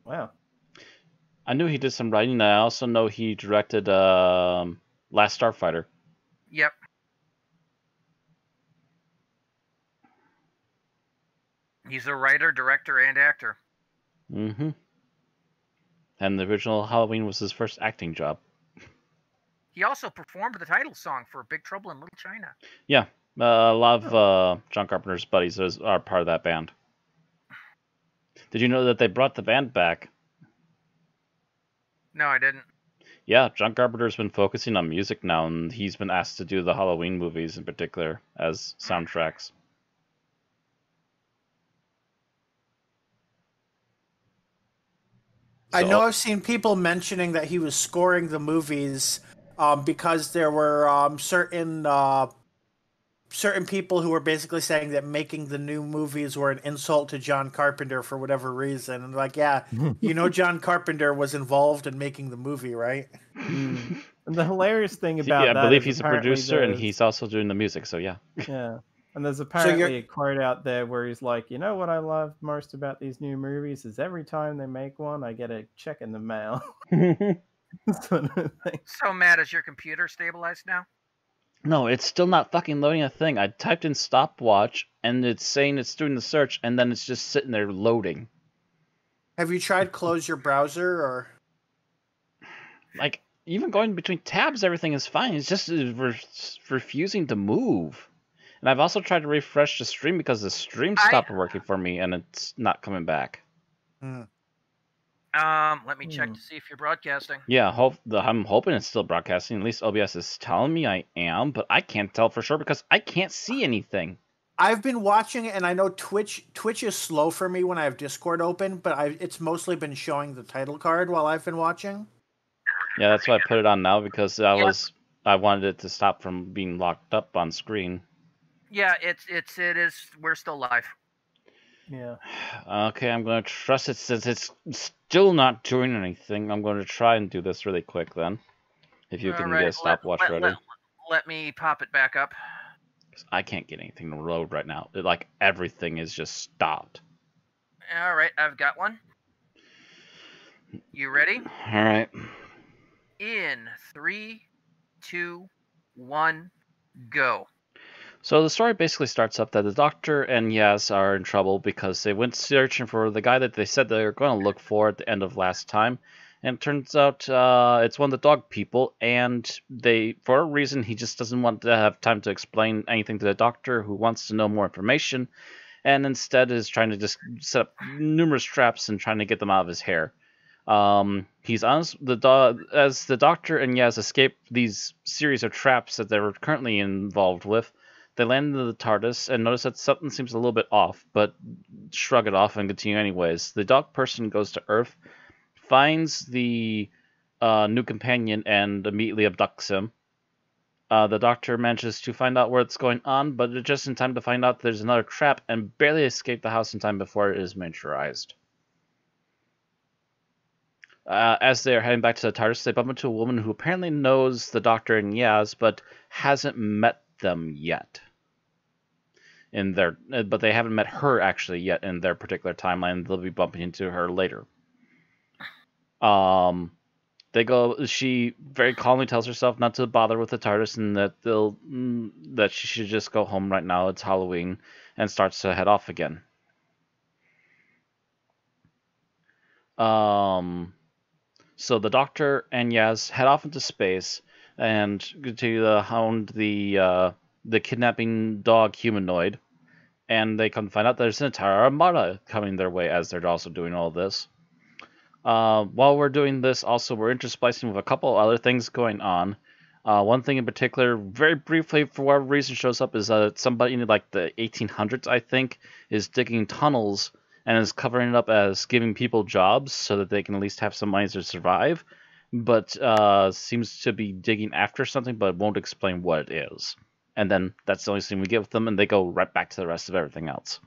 Wow. I knew he did some writing. I also know he directed Last Starfighter. Yep. He's a writer, director, and actor. And the original Halloween was his first acting job. He also performed the title song for Big Trouble in Little China. Yeah. A lot of John Carpenter's buddies are part of that band. Did you know that they brought the band back? No, I didn't. Yeah, John Carpenter's been focusing on music now, and he's been asked to do the Halloween movies in particular as soundtracks. I know I've seen people mentioning that he was scoring the movies because there were certain people who were basically saying that making the new movies were an insult to John Carpenter for whatever reason. And like, yeah, you know, John Carpenter was involved in making the movie, right? And the hilarious thing about that, I believe he's a producer and he's also doing the music. So yeah. Yeah. And there's apparently a quote out there where he's like, you know what I love most about these new movies is every time they make one, I get a check in the mail. So Matt, is your computer stabilized now? No, it's still not fucking loading a thing. I typed in stopwatch, and it's saying it's doing the search, and then it's just sitting there loading. Have you tried close your browser, or? Like, even going between tabs, everything is fine. It's just refusing to move. And I've also tried to refresh the stream because the stream stopped working for me, and it's not coming back. Let me check to see if you're broadcasting. Yeah, I'm hoping it's still broadcasting. At least OBS is telling me I am, but I can't tell for sure because I can't see anything. I've been watching it, and I know Twitch is slow for me when I have Discord open, but it's mostly been showing the title card while I've been watching. Yeah, that's why I put it on now, because I wanted it to stop from being locked up on screen. Yeah, it is. We're still live. Yeah. Okay, I'm going to trust it since it's still not doing anything. I'm going to try and do this really quick then. If you can get a stopwatch ready. Let me pop it back up. I can't get anything to load right now. Like, everything is just stopped. All right, I've got one. You ready? All right. In 3, 2, 1, go. So the story basically starts up that the Doctor and Yaz are in trouble because they went searching for the guy that they said they were going to look for at the end of last time. And it turns out it's one of the dog people, and for a reason, he just doesn't want to have time to explain anything to the Doctor, who wants to know more information, and instead is trying to just set up numerous traps and trying to get them out of his hair. He's honest. As the Doctor and Yaz escape these series of traps that they were currently involved with, they land in the TARDIS and notice that something seems a little bit off, but shrug it off and continue anyways. The dog person goes to Earth, finds the new companion, and immediately abducts him. The Doctor manages to find out what's going on, but just in time to find out there's another trap and barely escape the house in time before it is miniaturized. As they're heading back to the TARDIS, they bump into a woman who apparently knows the Doctor and Yaz, but hasn't met them yet. But they haven't met her actually yet in their particular timeline. They'll be bumping into her later. She very calmly tells herself not to bother with the TARDIS and that she should just go home right now. It's Halloween, and starts to head off again. So the Doctor and Yaz head off into space and to hound the kidnapping dog humanoid, and they come to find out there's an entire armada coming their way as they're also doing all this. While we're doing this, also we're intersplicing with a couple other things going on. One thing in particular, very briefly, for whatever reason shows up, is that somebody in like the 1800s, I think, is digging tunnels and is covering it up as giving people jobs so that they can at least have some money to survive, but seems to be digging after something, but won't explain what it is. And then that's the only thing we give them, and they go right back to the rest of everything else.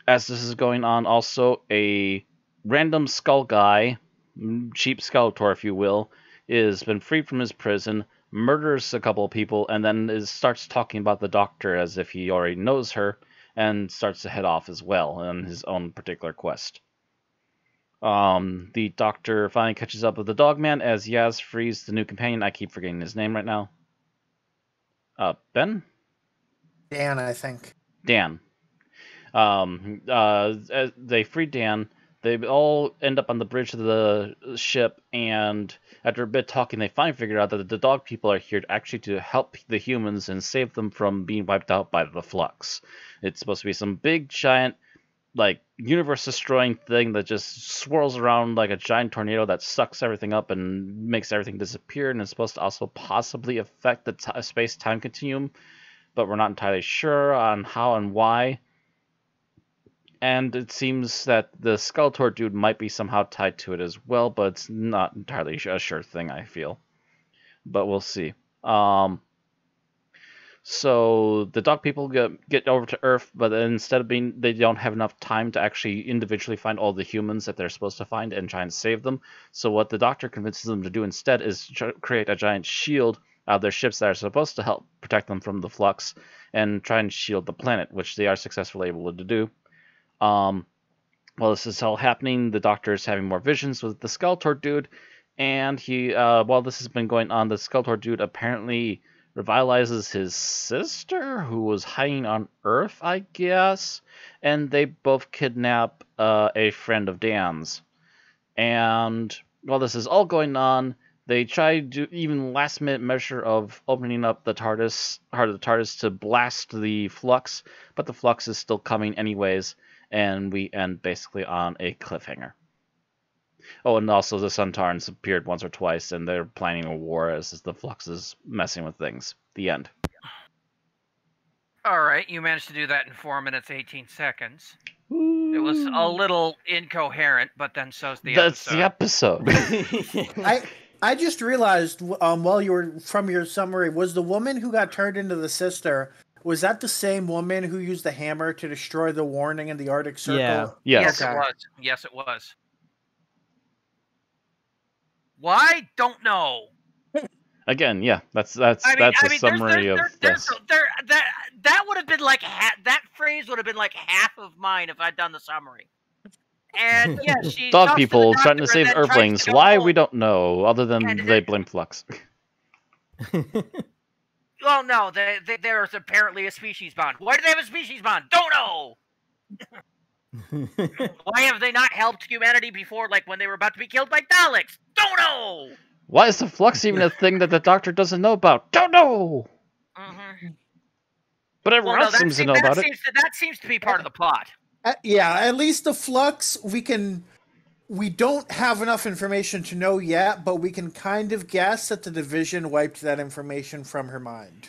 As this is going on, also a random skull guy, cheap Skeletor if you will, is been freed from his prison, murders a couple of people, and then starts talking about the Doctor as if he already knows her, and starts to head off as well on his own particular quest. The Doctor finally catches up with the Dogman as Yaz frees the new companion. I keep forgetting his name right now. Ben? Dan, I think. Dan. They free Dan. They all end up on the bridge of the ship, and after a bit talking, they finally figure out that the dog people are here actually to help the humans and save them from being wiped out by the FLUX. It's supposed to be some big, giant, like, universe-destroying thing that just swirls around like a giant tornado that sucks everything up and makes everything disappear, and is supposed to also possibly affect the space-time continuum, but we're not entirely sure on how and why. And it seems that the Skeletor dude might be somehow tied to it as well, but it's not entirely a sure thing, I feel. But we'll see. So the dog people get over to Earth, but instead of they don't have enough time to actually individually find all the humans that they're supposed to find and try and save them. So what the Doctor convinces them to do instead is create a giant shield out of their ships that are supposed to help protect them from the FLUX and try and shield the planet, which they are successfully able to do. While this is all happening, the Doctor is having more visions with the Skeletor dude, and while this has been going on, the Skeletor dude apparently revitalizes his sister, who was hiding on Earth, I guess, and they both kidnap a friend of Dan's. And while this is all going on, They tried to even last minute measure of opening up the TARDIS, heart of the TARDIS, to blast the FLUX, but the FLUX is still coming anyways, and we end basically on a cliffhanger. Oh, and also the Suntarns appeared once or twice, and they're planning a war as the FLUX is messing with things. The end. All right, you managed to do that in 4 minutes 18 seconds. It was a little incoherent, but then so's the episode. That's the episode. I just realized while you were from your summary, was the woman who got turned into the sister, was that the same woman who used the hammer to destroy the warning in the Arctic Circle? Yeah. Yes. It was. Yes, it was. Why? Don't know. Again, yeah, that's a summary of this. That would have been like that phrase would have been like half of mine if I'd done the summary. And yeah, she dog people trying to save Earthlings. Why we don't know, other than they blame FLUX. Well, no, there's apparently a species bond. Why do they have a species bond? Don't know. Why have they not helped humanity before, like when they were about to be killed by Daleks? Don't know. Why is the FLUX even a thing that the Doctor doesn't know about? Don't know! Mm-hmm. But everyone else seems to know about it. That seems to be part of the plot. Yeah, at least the FLUX, we don't have enough information to know yet, but we can kind of guess that the Division wiped that information from her mind.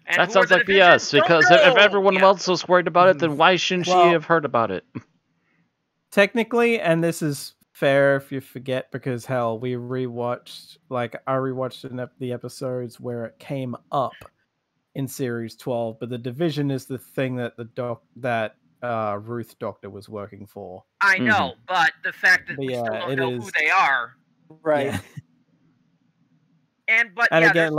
And that sounds like BS, because if everyone else was worried about it, then why shouldn't she have heard about it? Technically, and this is fair if you forget, because hell, I rewatched the episodes where it came up in series 12, but the Division is the thing that Ruth Doctor was working for. I know, but the fact that we still don't know who they are, right? Yeah. And again,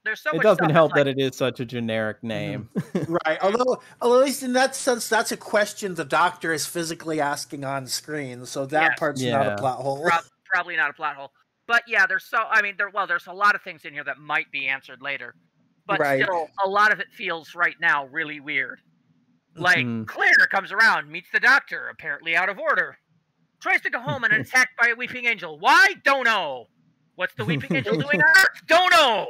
there's so much it doesn't help like, that it is such a generic name. Right. Although, at least in that sense, that's a question the Doctor is physically asking on screen, so that part's not a plot hole. Probably not a plot hole. But yeah, there's a lot of things in here that might be answered later. But still, a lot of it feels right now really weird. Like, Claire comes around, meets the Doctor, apparently out of order. Tries to go home and attacked by a weeping angel. Why? Don't know. What's the weeping angel doing on Earth? Don't know.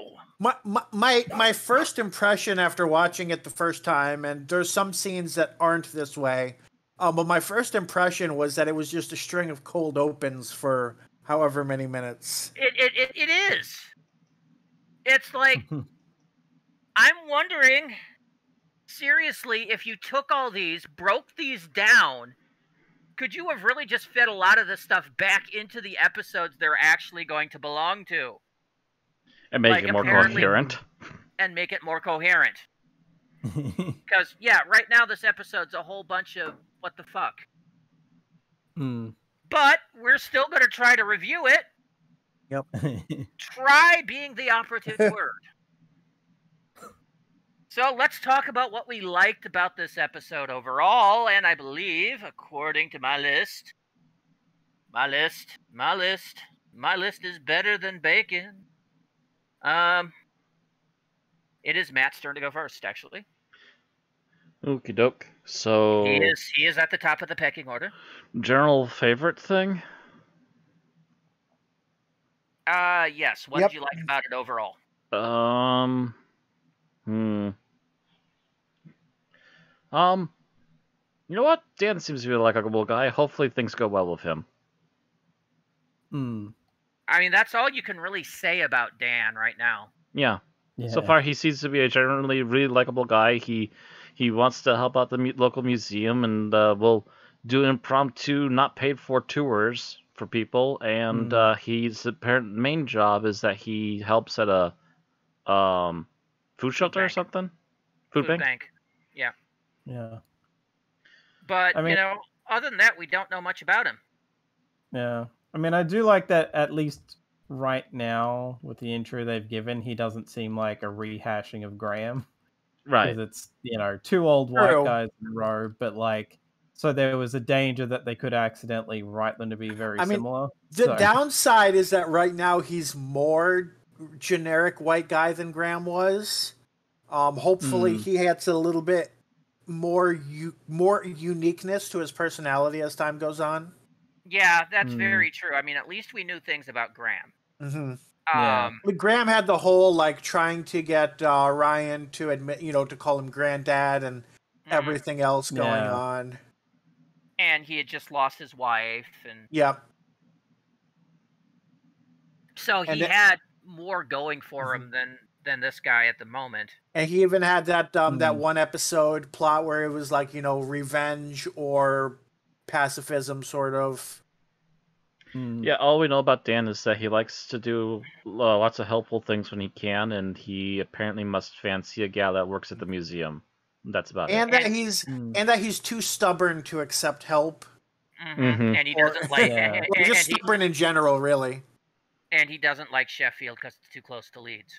My first impression after watching it the first time, and there's some scenes that aren't this way, but my first impression was that it was just a string of cold opens for however many minutes. It is. It's like, I'm wondering, seriously, if you took all these, broke these down, could you have really just fed a lot of this stuff back into the episodes they're actually going to belong to? And make it more coherent. And make it more coherent. Because, right now this episode's a whole bunch of what the fuck. But we're still going to try to review it. Yep. Try being the operative word. So let's talk about what we liked about this episode overall. And I believe, according to my list is better than bacon. It is Matt's turn to go first, actually. Okie doke. So he is at the top of the pecking order. General favorite thing? Yes. What did you like about it overall? You know what? Dan seems to be a likable guy. Hopefully things go well with him. I mean, that's all you can really say about Dan right now. Yeah. So far, he seems to be a generally really likable guy. He wants to help out the local museum, and will do impromptu, not paid for tours for people. And his apparent main job is that he helps at a food shelter or something. Food bank. Yeah. Yeah. But other than that, we don't know much about him. Yeah. I mean, I do like that at least right now with the intro they've given, he doesn't seem like a rehashing of Graham. Right. Because it's, two old white guys in a row, but so there was a danger that they could accidentally write them to be very similar. The downside is that right now he's more generic white guy than Graham was. Hopefully he adds a little bit more uniqueness to his personality as time goes on. Yeah, that's very true. I mean, at least we knew things about Graham. Mm-hmm. Yeah. Graham had the whole, like, trying to get Ryan to admit, to call him granddad and everything else going on. And he had just lost his wife. And Yep. So he had more going for him than this guy at the moment. And he even had that that one episode plot where it was like, revenge or pacifism, sort of. Yeah, all we know about Dan is that he likes to do lots of helpful things when he can, and he apparently must fancy a gal that works at the museum. That's about it. And that he's too stubborn to accept help. Mm-hmm. And he doesn't like just stubborn in general, really. And he doesn't like Sheffield because it's too close to Leeds.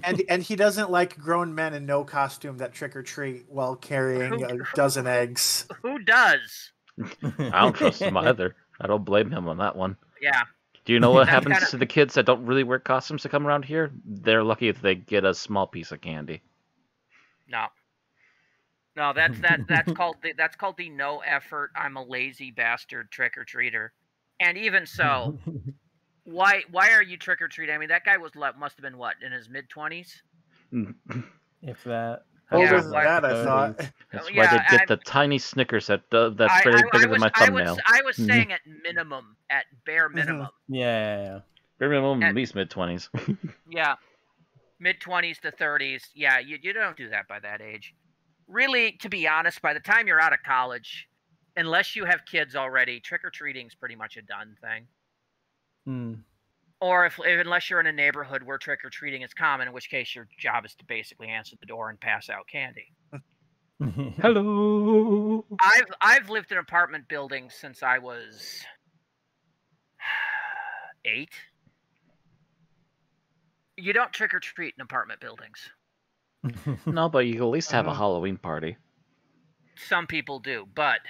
and he doesn't like grown men in no costume that trick or treat while carrying a dozen eggs. Who does? I don't trust him either. I don't blame him on that one. Yeah. Do you know what happens to the kids that don't really wear costumes to come around here? They're lucky if they get a small piece of candy. No, that's called the no effort, I'm a lazy bastard trick or treater. And even so, why are you trick or treating? I mean, that guy must have been what, in his mid-20s? If that. Older than that, I thought. That's why they get the tiny Snickers that's very bigger than my thumbnail. I was saying at minimum, at bare minimum. Yeah. Bare minimum, at least mid-20s. Yeah. Mid-20s to 30s. Yeah, you don't do that by that age. Really, to be honest, by the time you're out of college, unless you have kids already, trick-or-treating is pretty much a done thing. Or unless you're in a neighborhood where trick-or-treating is common, in which case your job is to basically answer the door and pass out candy. Hello. I've lived in apartment buildings since I was 8. You don't trick-or-treat in apartment buildings. No, but you at least have a Halloween party. Some people do, but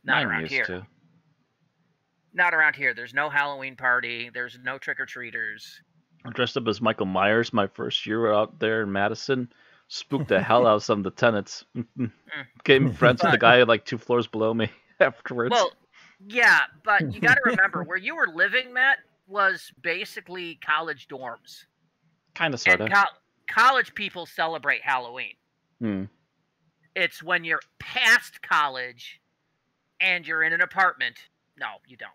not around here. To. Not around here. There's no Halloween party. There's no trick-or-treaters. I dressed up as Michael Myers my first year out there in Madison. Spooked the hell out of some of the tenants. Became friends with the guy like 2 floors below me afterwards. Well, yeah, but you got to remember, where you were living, Matt, was basically college dorms. Kind of, sort of. College people celebrate Halloween. It's when you're past college and you're in an apartment. No, you don't.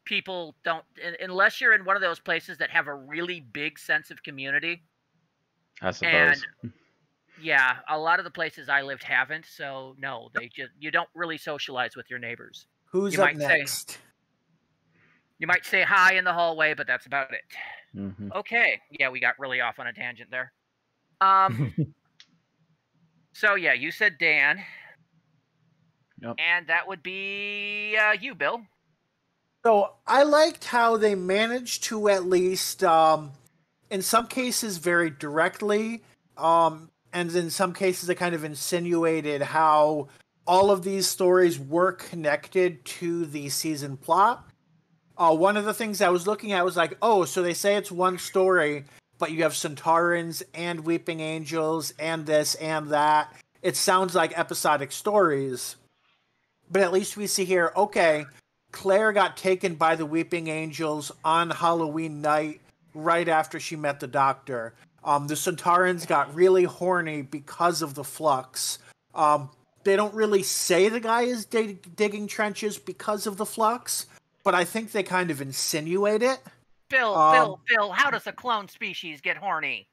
People don't, unless you're in one of those places that have a really big sense of community. I suppose. And yeah, a lot of the places I lived haven't, so no, you don't really socialize with your neighbors. Who's up next? You might say hi in the hallway, but that's about it. Okay, yeah, we got really off on a tangent there. So yeah, you said Dan. Yep. And that would be you, Bill. So I liked how they managed to at least, in some cases very directly, and in some cases they kind of insinuated how all of these stories were connected to the season plot. One of the things I was looking at was like, oh, so they say it's one story, but you have Centaurans and Weeping Angels and this and that. It sounds like episodic stories. But at least we see here, okay, Claire got taken by the Weeping Angels on Halloween night right after she met the doctor. The Centaurans got really horny because of the FLUX. They don't really say the guy is digging trenches because of the FLUX, but I think they kind of insinuate it. Bill, how does a clone species get horny?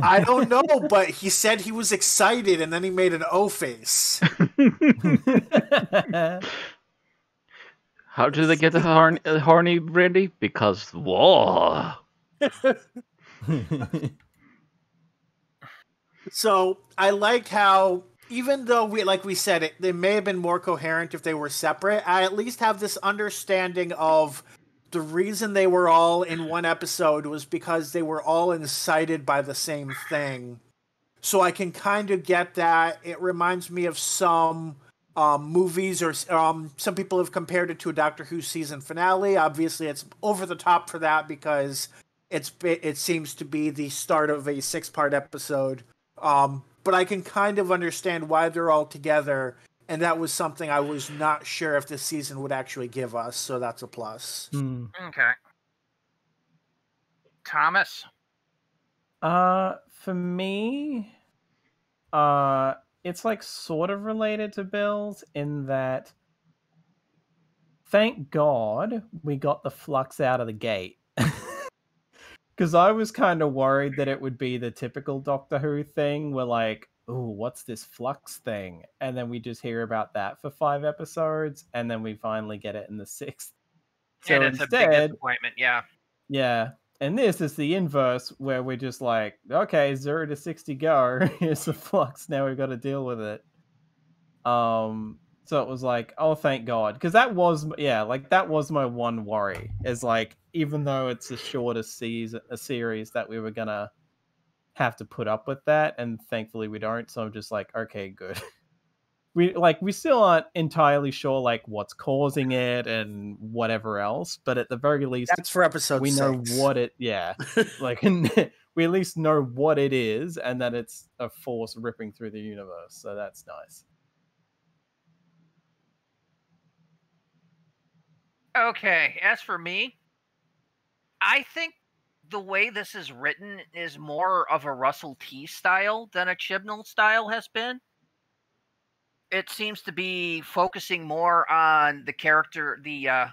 I don't know, but he said he was excited, and then he made an O face. How do they get horny, Randy? Because war. So I liked how, even though we said it, they may have been more coherent if they were separate. I at least have this understanding of the reason they were all in one episode was because they were all incited by the same thing. So I can kind of get that. It reminds me of some movies, or some people have compared it to a Doctor Who season finale. Obviously, it's over the top for that because it seems to be the start of a 6-part episode. But I can kind of understand why they're all together and that was something I was not sure if this season would actually give us, so that's a plus. Okay. Thomas? For me, it's like sort of related to Bill's in that thank God we got the FLUX out of the gate. Because I was kind of worried that it would be the typical Doctor Who thing where like, oh, what's this FLUX thing? And then we just hear about that for 5 episodes, and then we finally get it in the 6th. So and it's instead, a big disappointment, yeah. Yeah. And this is the inverse where we're just like, okay, 0 to 60 go. Here's the FLUX. Now we've got to deal with it. So it was like, oh, thank God. Because that was, that was my one worry. Is like, even though it's a shorter series that we were going to have to put up with that. And thankfully we don't. So I'm just like, okay, good. We still aren't entirely sure like what's causing it and whatever else, but at the very least that's for episode 6. know what it like we at least know what it is and that it's a force ripping through the universe, so that's nice. Okay, as for me, I think the way this is written is more of a Russell T style than a Chibnall style has been. It seems to be focusing more on the character, the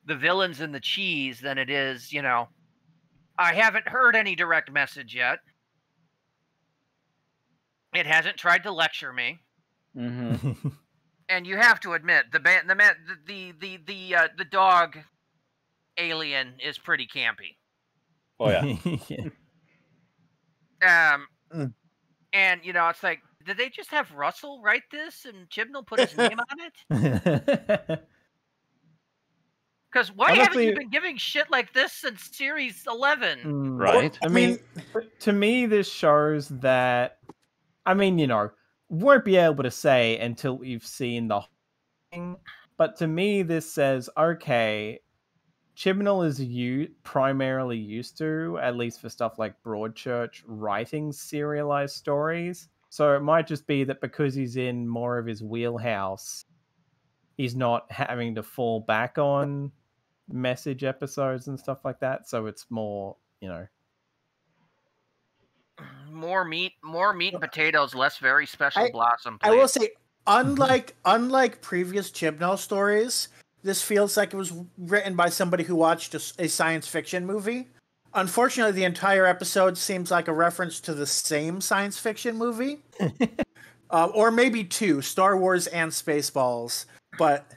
villains and the cheese than it is, I haven't heard any direct message yet. It hasn't tried to lecture me. Mm-hmm. And you have to admit, the dog alien is pretty campy. Oh yeah. And it's like, did they just have Russell write this and Chibnall put his name on it? Because why haven't you been giving shit like this since series 11? Right. I mean, to me, this shows that, won't be able to say until we've seen the whole thing, but to me, this says, okay, Chibnall is primarily used to, at least for stuff like Broadchurch, writing serialized stories. So it might just be that because he's in more of his wheelhouse, he's not having to fall back on message episodes and stuff like that. So it's more, more meat and potatoes, less very special blossom. Please. I will say, unlike previous Chibnall stories, this feels like it was written by somebody who watched a science fiction movie. Unfortunately, the entire episode seems like a reference to the same science fiction movie. Or maybe 2, Star Wars and Spaceballs, but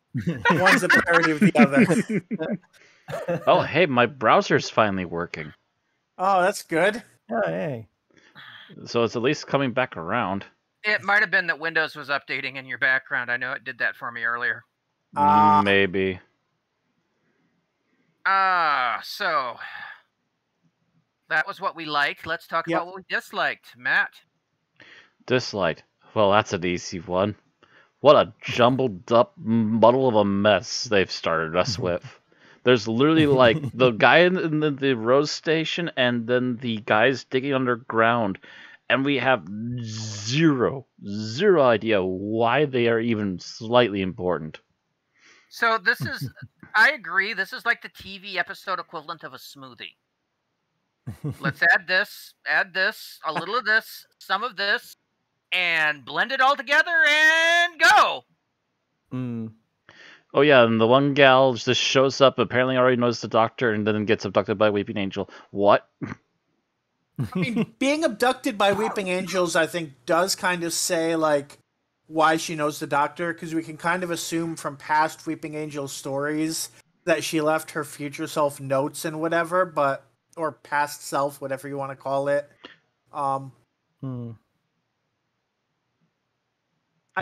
one's a parody of the other. Oh, hey, my browser's finally working. Oh, that's good. Oh, hey. So it's at least coming back around. It might have been that Windows was updating in your background. I know it did that for me earlier. Maybe. So that was what we liked. Let's talk about what we disliked. Matt? Disliked. Well, that's an easy one. What a jumbled up muddle of a mess they've started us with. There's literally like the guy in the road station and then the guys digging underground. And we have zero idea why they are even slightly important. So this is, I agree, this is like the TV episode equivalent of a smoothie. Let's add this, a little of this, some of this, and blend it all together and go. Oh yeah, and the one gal just shows up, apparently already knows the doctor, and then gets abducted by a weeping angel. What? I mean, being abducted by weeping angels, I think, does kind of say, like, why she knows the doctor, because we can kind of assume from past weeping angel stories that she left her future self notes and whatever, or past self, whatever you want to call it. I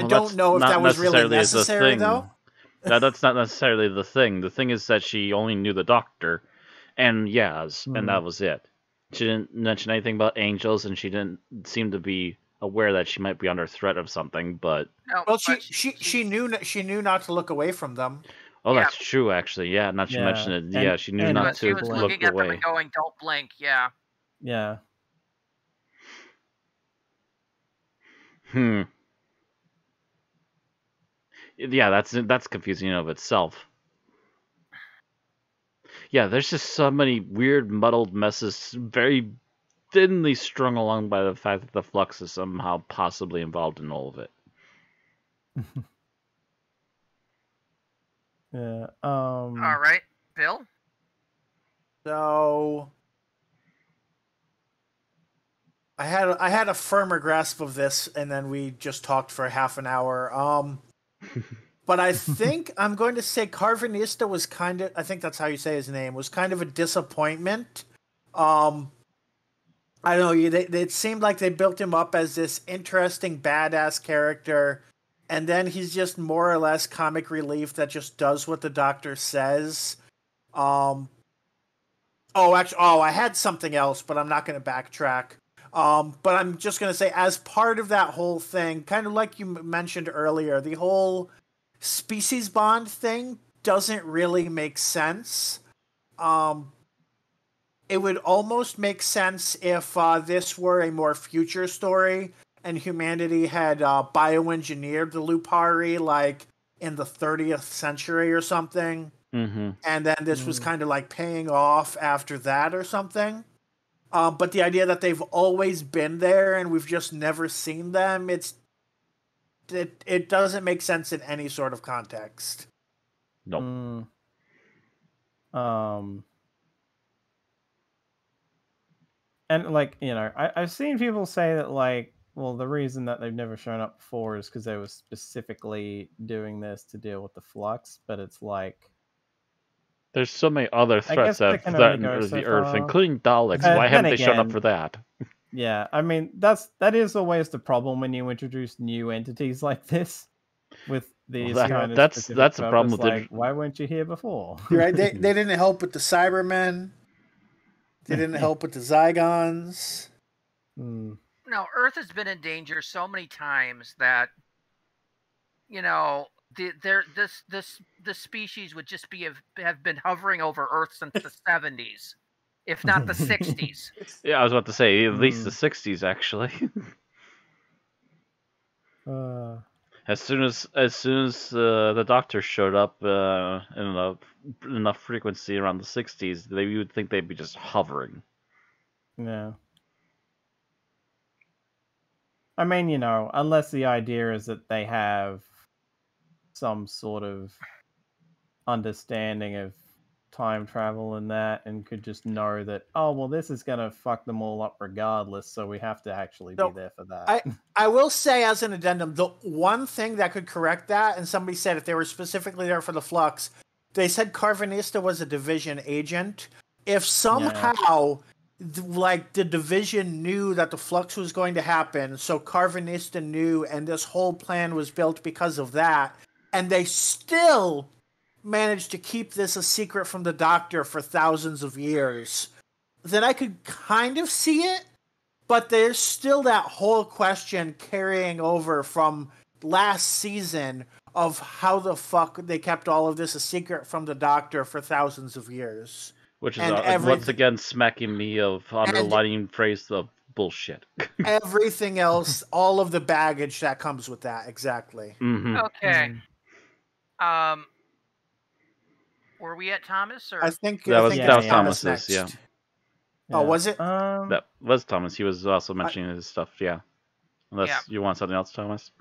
don't know if that was really necessary, though. No, that's not necessarily the thing. The thing is that she only knew the doctor and Yaz, and that was it. She didn't mention anything about angels, and she didn't seem to be aware that she might be under threat of something. But she knew not to look away from them. Oh, that's true, actually. Yeah, not to mention it. Yeah, she knew not to look away. She was looking at them and going, "Don't blink." Yeah. Yeah. Yeah, that's confusing in of itself. Yeah, there's just so many weird, muddled messes, very thinly strung along by the fact that the Flux is somehow possibly involved in all of it. Yeah. All right, Bill. So I had a firmer grasp of this, and then we just talked for half an hour. But I think I'm going to say Carvanista was kind of, I think that's how you say his name, was kind of a disappointment. I don't know, it seemed like they built him up as this interesting, badass character, and then he's just more or less comic relief that just does what the Doctor says. I had something else, but I'm not going to backtrack. But I'm just going to say, as part of that whole thing, kind of like you mentioned earlier, the whole species bond thing doesn't really make sense. It would almost make sense if this were a more future story and humanity had bioengineered the Lupari, like in the 30th century or something. Mm-hmm. And then this was kind of like paying off after that or something. But the idea that they've always been there and we've just never seen them, it doesn't make sense in any sort of context. Nope. And like, you know, I've seen people say that like, well, the reason that they've never shown up before is because they were specifically doing this to deal with the Flux, but it's like, there's so many other threats that threaten the Earth, including Daleks. Why haven't they shown up for that? Yeah, I mean, that is always the problem when you introduce new entities like this with these that's a problem with like, why weren't you here before? You're right. They didn't help with the Cybermen. They didn't help with the Zygons. No, Earth has been in danger so many times that, you know, the species would just have been hovering over Earth since the 70s, if not the 60s. Yeah, I was about to say at least the 60s actually. As soon as the Doctor showed up in enough frequency around the 60s, you would think they'd be just hovering. Yeah. I mean, you know, unless the idea is that they have some sort of understanding of time travel and that, and could just know that, oh, well, this is going to fuck them all up regardless, so we have to actually be there for that. I will say, as an addendum, the one thing that could correct that, and somebody said if they were specifically there for the Flux, they said Carvanista was a Division agent. If somehow, like, the Division knew that the Flux was going to happen, so Carvanista knew, and this whole plan was built because of that, and they still managed to keep this a secret from the Doctor for thousands of years, then I could kind of see it, but there's still that whole question carrying over from last season of how the fuck they kept all of this a secret from the Doctor for thousands of years. Which is once again smacking me of underlining phrase of bullshit. Everything else, all of the baggage that comes with that, exactly. Mm-hmm. Okay. Were we at Thomas? Or I think that was Thomas's next. Yeah. Oh, was it? That was Thomas. He was also mentioning his stuff. Yeah. Unless you want something else, Thomas.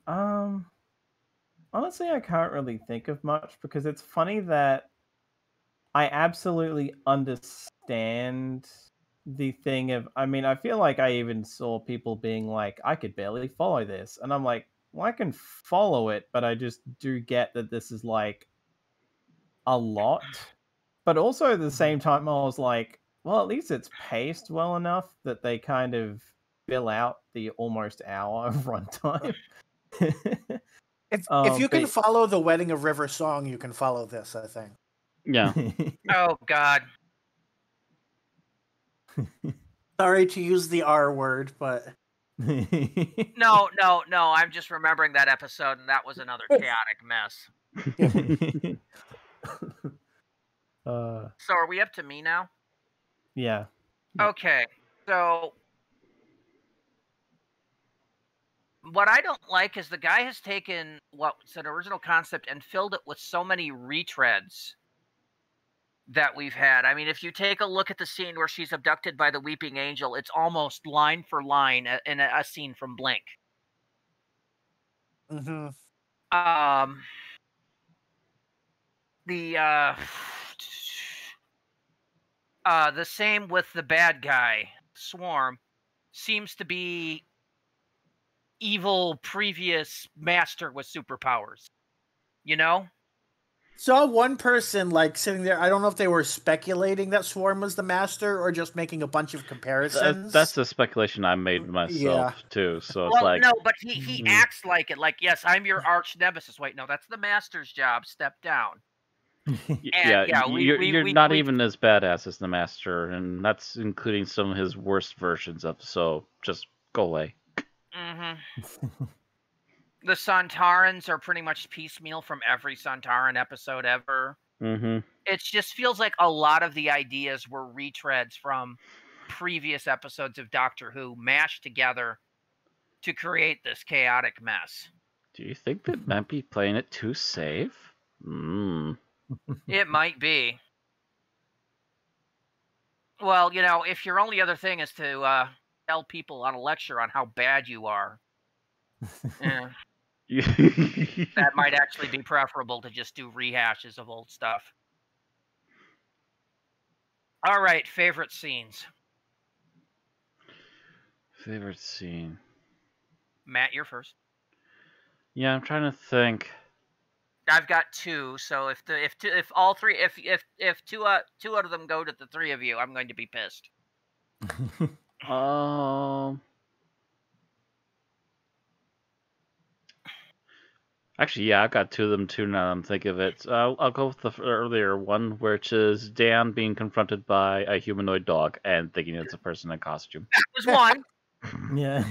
Honestly, I can't really think of much because it's funny that I absolutely understand the thing of. I mean, I feel like I even saw people being like, "I could barely follow this," and I'm like, "Well, I can follow it, but I just do get that this is like a lot." But also at the same time, I was like, well, at least it's paced well enough that they kind of fill out the almost hour of runtime. If you can follow the Wedding of River song, you can follow this, I think. Yeah. Oh, God. Sorry to use the R word, but... No, I'm just remembering that episode, and that was another chaotic mess. So are we up to me now? Yeah. Okay, so what I don't like is the guy has taken what's an original concept and filled it with so many retreads that we've had. I mean, if you take a look at the scene where she's abducted by the Weeping Angel, it's almost line for line in a scene from Blink. Mm-hmm. The same with the bad guy, Swarm, seems to be evil previous master with superpowers. You know? Saw one person like sitting there. I don't know if they were speculating that Swarm was the master or just making a bunch of comparisons. That's the speculation I made myself too. So it's like, no, but he acts like it. Like, yes, I'm your arch nemesis. Wait, no, that's the master's job. Step down. You're not even as badass as the master, and that's including some of his worst versions of. So just go away. Mm-hmm. The Santarans are pretty much piecemeal from every Santaran episode ever. Mm-hmm. It just feels like a lot of the ideas were retreads from previous episodes of Doctor Who mashed together to create this chaotic mess. Do you think that might be playing it too safe? It might be. Well, you know, if your only other thing is to tell people on a lecture on how bad you are, that might actually be preferable to just do rehashes of old stuff. All right, favorite scenes. Favorite scene. Matt, you're first. Yeah, I'm trying to think. I've got two, so if all three, if two out of them go to the three of you, I'm going to be pissed. Actually, yeah, I've got two of them too now that I'm thinking of it. I'll go with the earlier one, which is Dan being confronted by a humanoid dog and thinking it's a person in costume. That was one. Yeah.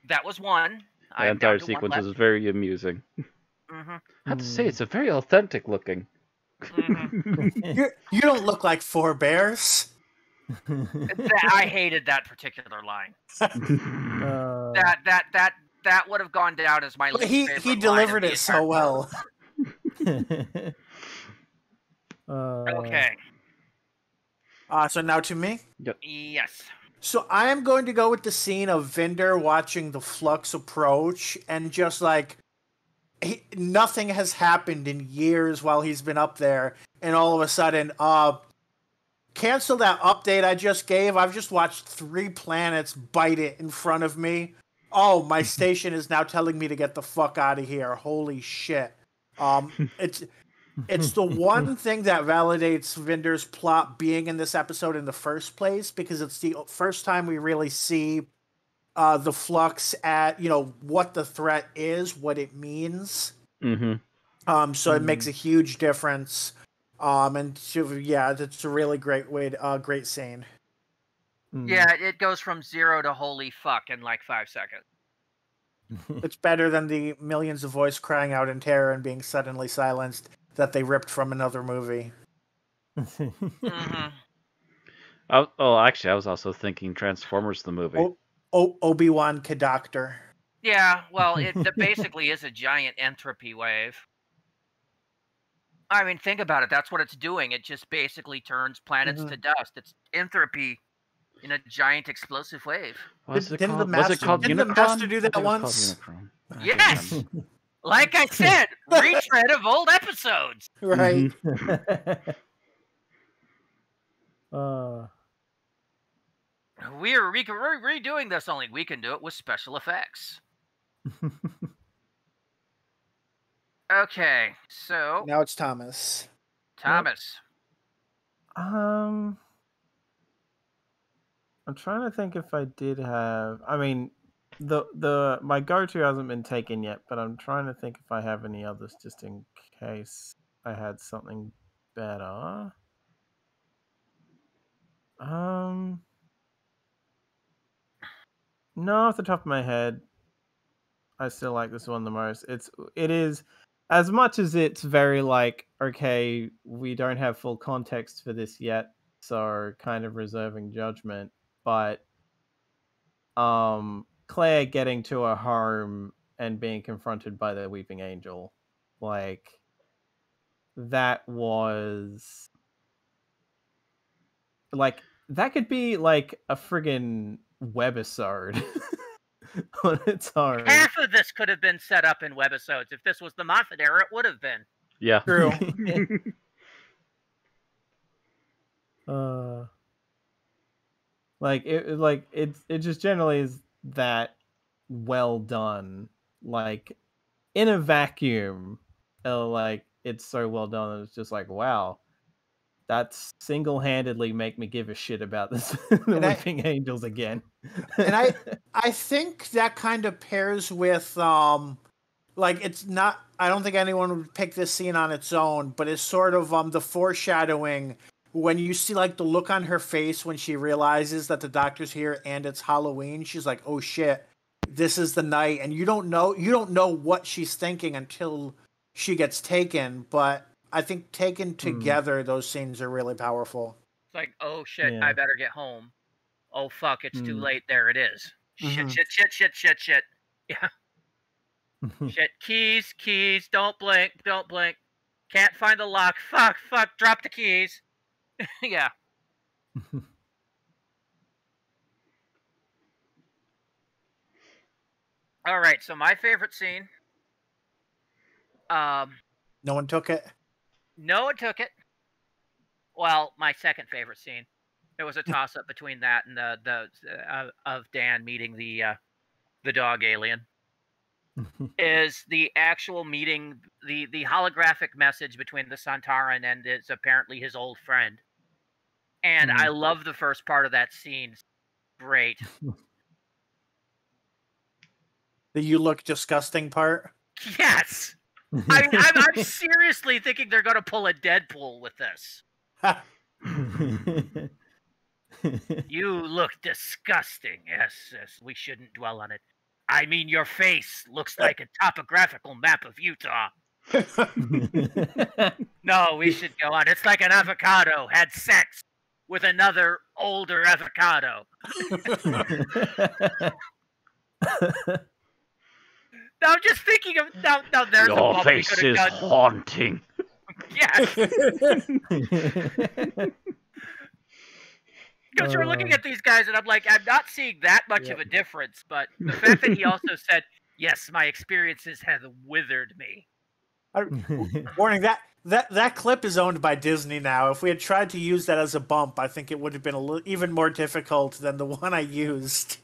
That was one. The entire sequence is very amusing. Mm-hmm. I have to say, it's a very authentic looking. Mm-hmm. You don't look like Four Bears. I hated that particular line. That would have gone down as my least favorite. He delivered it so well. Okay. So now to me? Yep. Yes. So I am going to go with the scene of Vinder watching the Flux approach and just like nothing has happened in years while he's been up there, and all of a sudden, cancel that update I just gave. I've just watched 3 planets bite it in front of me. Oh, my station is now telling me to get the fuck out of here. Holy shit. It's the one thing that validates Vinder's plot being in this episode in the first place, because it's the first time we really see the Flux at, what the threat is, what it means. Mm-hmm. So it makes a huge difference. That's a really great scene. Yeah, it goes from 0 to holy fuck in like 5 seconds. It's better than the millions of voice crying out in terror and being suddenly silenced that they ripped from another movie. Mm-hmm. Actually, I was also thinking Transformers the movie. Obi-Wan Kadoctor. Yeah, well, it basically is a giant entropy wave. I mean, think about it. That's what it's doing. It just basically turns planets to dust. It's entropy in a giant explosive wave. Was it called Didn't the Master do that once? Yes! Like I said, retread of old episodes. Right. We're redoing this, only we can do it with special effects. Okay, so now it's Thomas. Thomas. I'm trying to think if I did have. I mean, my go-to hasn't been taken yet, but I'm trying to think if I have any others just in case I had something better. No, off the top of my head, I still like this one the most. It is, as much as it's very like, okay, we don't have full context for this yet, so kind of reserving judgment, but Claire getting to her home and being confronted by the Weeping Angel, like that was like that could be like a friggin' webisode on its own. Half of this could have been set up in webisodes. If this was the Moffat era, it would have been. Yeah. True. Like it just generally is that well done. Like in a vacuum, like it's so well done. It's just like, wow, that's single-handedly make me give a shit about this the Weeping Angels again. And I think that kind of pairs with like it's not. I don't think anyone would pick this scene on its own, but it's sort of the foreshadowing when you see like the look on her face when she realizes that the doctor's here and it's Halloween. She's like, "Oh shit, this is the night," and you don't know what she's thinking until she gets taken. But I think taken together, those scenes are really powerful. It's like, oh shit, I better get home. Oh fuck, it's too late. There it is. Shit. Yeah. Shit. Keys. Don't blink. Can't find the lock. Fuck. Drop the keys. Yeah. All right. So my favorite scene. No one took it. No one took it. Well, my second favorite scene. It was a toss-up between that and the of Dan meeting the dog alien. Is the actual meeting, the holographic message between the Santaran and it's apparently his old friend. And I love the first part of that scene. Great. The "you look disgusting" part? Yes! I'm seriously thinking they're going to pull a Deadpool with this. You look disgusting. Yes, we shouldn't dwell on it. I mean, your face looks like a topographical map of Utah. No, we should go on. It's like an avocado had sex with another older avocado. Now I'm just thinking of now there's your face is haunting. Yes. Because you're looking at these guys, and I'm like, I'm not seeing that much of a difference. But the fact that he also said, "Yes, my experiences have withered me." Warning, that clip is owned by Disney now. If we had tried to use that as a bump, I think it would have been even more difficult than the one I used.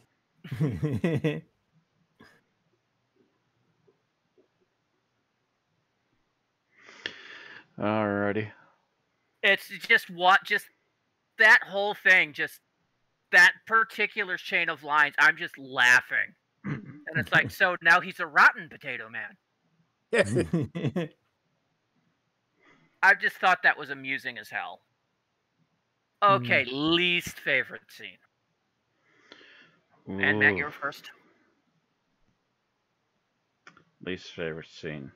Alrighty. It's just that whole thing, just that particular chain of lines. I'm just laughing, and it's like, so now he's a rotten potato man. I just thought that was amusing as hell. Okay, least favorite scene. Ooh. And Matt, you're first. Least favorite scene.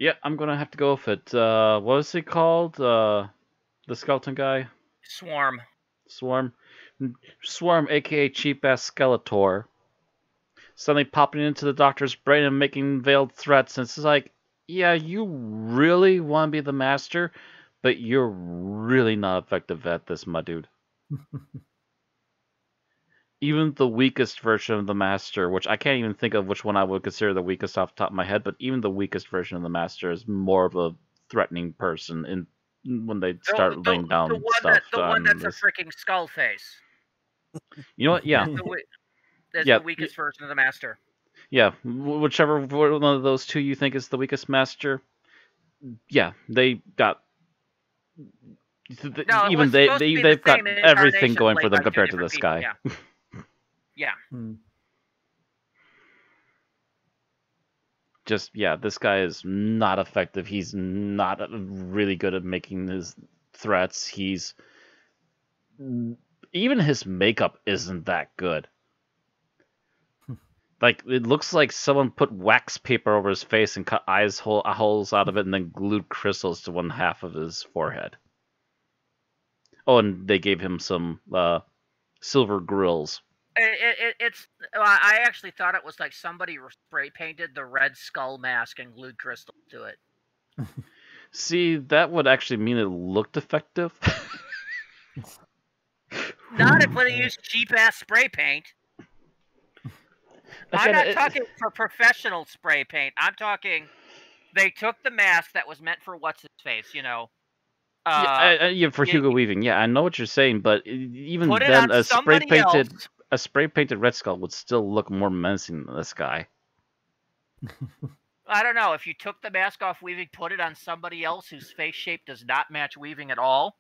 Yeah, I'm gonna have to go with it. What was he called? The skeleton guy? Swarm, aka cheap-ass Skeletor. Suddenly popping into the doctor's brain and making veiled threats. And it's like, yeah, you really want to be the master, but you're really not effective at this, my dude. Even the weakest version of the master, which I can't even think of which one I would consider the weakest off the top of my head, but even the weakest version of the master is more of a threatening person when they start laying down stuff. The one that's a freaking skull face. You know what? Yeah. That's the weakest version of the master. Yeah, whichever one of those two you think is the weakest master. Yeah, they got... they've got everything going for them compared to this guy. Yeah. Yeah. Just, this guy is not effective. He's not really good at making his threats. Even his makeup isn't that good. Like, it looks like someone put wax paper over his face and cut holes out of it and then glued crystals to one half of his forehead. Oh, and they gave him some silver grills. I actually thought it was like somebody spray painted the Red Skull mask and glued crystals to it. See, that would actually mean it looked effective. Not if they use cheap ass spray paint. I'm not talking for professional spray paint. I'm talking they took the mask that was meant for what's his face, you know. For Hugo Weaving, yeah, I know what you're saying, but even put it then, on a spray painted Red Skull would still look more menacing than this guy. I don't know. If you took the mask off Weaving, put it on somebody else whose face shape does not match Weaving at all.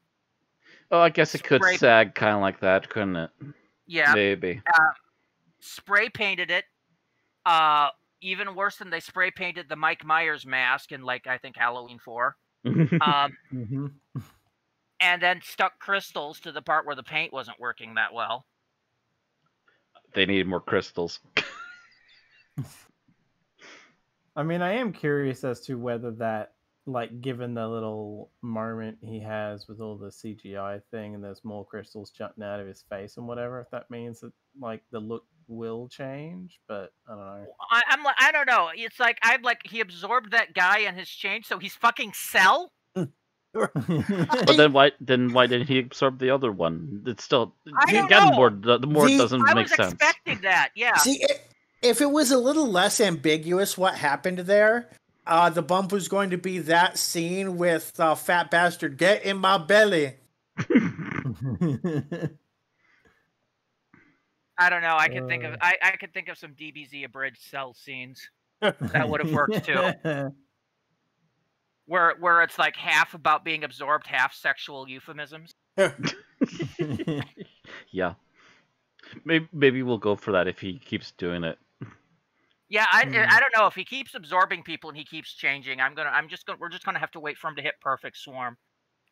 Oh, I guess it could sag kind of like that, couldn't it? Yeah, maybe. Spray painted it. Even worse than they spray painted the Mike Myers mask in, like, I think Halloween 4. And then stuck crystals to the part where the paint wasn't working that well. They needed more crystals. I mean, I am curious as to whether that, like, given the little moment he has with all the CGI thing and there's more crystals jutting out of his face and whatever, if that means that, like, the look will change, but I don't know. I don't know. It's like, he absorbed that guy and his change, so he's fucking Cell? But then why didn't he absorb the other one? It's still, I don't know. The more it doesn't make sense. I was expecting that, yeah. See, if it was a little less ambiguous what happened there, the bump was going to be that scene with Fat Bastard, get in my belly. I don't know. I could think of some DBZ abridged Cell scenes that would have worked too. Where it's like half about being absorbed, half sexual euphemisms. Yeah. Maybe we'll go for that if he keeps doing it. Yeah, I don't know if he keeps absorbing people and he keeps changing. We're just gonna have to wait for him to hit perfect swarm,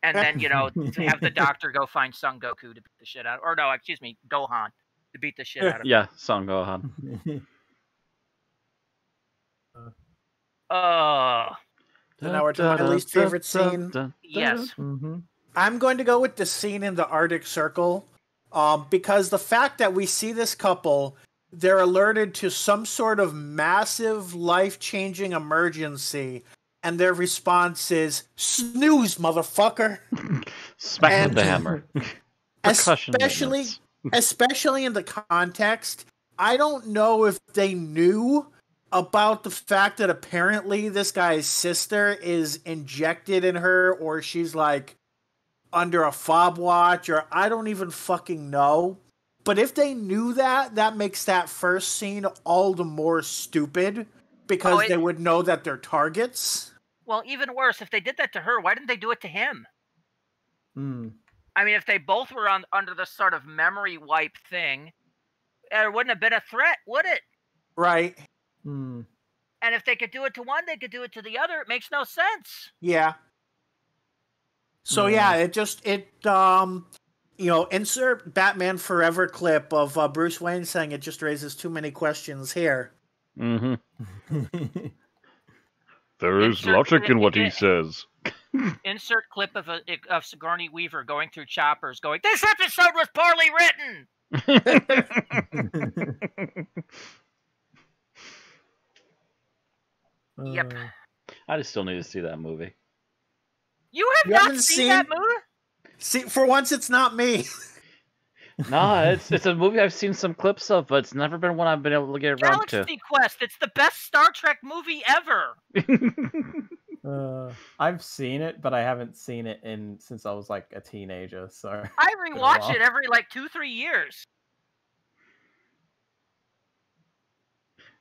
and then to have the doctor go find Son Goku to beat the shit out, or no, excuse me, Gohan to beat the shit out of him. Yeah, Son Gohan. So now we're to my least favorite scene. Yes. I'm going to go with the scene in the Arctic Circle, because the fact that we see this couple. They're alerted to some sort of massive life-changing emergency, and their response is, snooze, motherfucker! Smack with the hammer. Especially in the context, I don't know if they knew about the fact that apparently this guy's sister is injected in her, or she's, like, under a fob watch, or I don't even fucking know. But if they knew that, that makes that first scene all the more stupid, because they would know that they're targets. Well, even worse, if they did that to her, why didn't they do it to him? I mean, if they both were under this sort of memory wipe thing, it wouldn't have been a threat, would it? Right. And if they could do it to one, they could do it to the other. It makes no sense. Yeah. So insert Batman Forever clip of Bruce Wayne saying it just raises too many questions here. There is logic in what he says. Insert clip of Sigourney Weaver going through choppers going, this episode was poorly written! Yep. I just still need to see that movie. You have not seen that movie? See, for once, it's not me. No, it's a movie I've seen some clips of, but it's never been one I've been able to get around to. Galaxy Quest, it's the best Star Trek movie ever. I've seen it, but I haven't seen it since I was like a teenager. So I rewatch it every 2-3 years.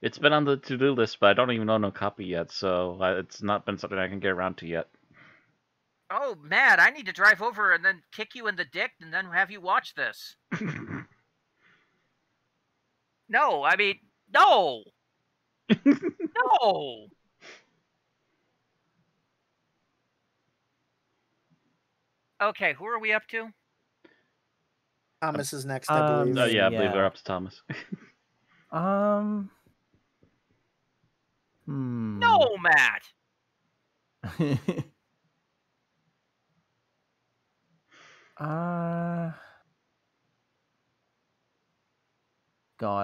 It's been on the to-do list, but I don't even own a copy yet, so it's not been something I can get around to yet. Oh, Matt, I need to drive over and then kick you in the dick and then have you watch this. No, I mean, no! No! Okay, who are we up to? Thomas is next, I believe. I believe we're up to Thomas. No, Matt! God,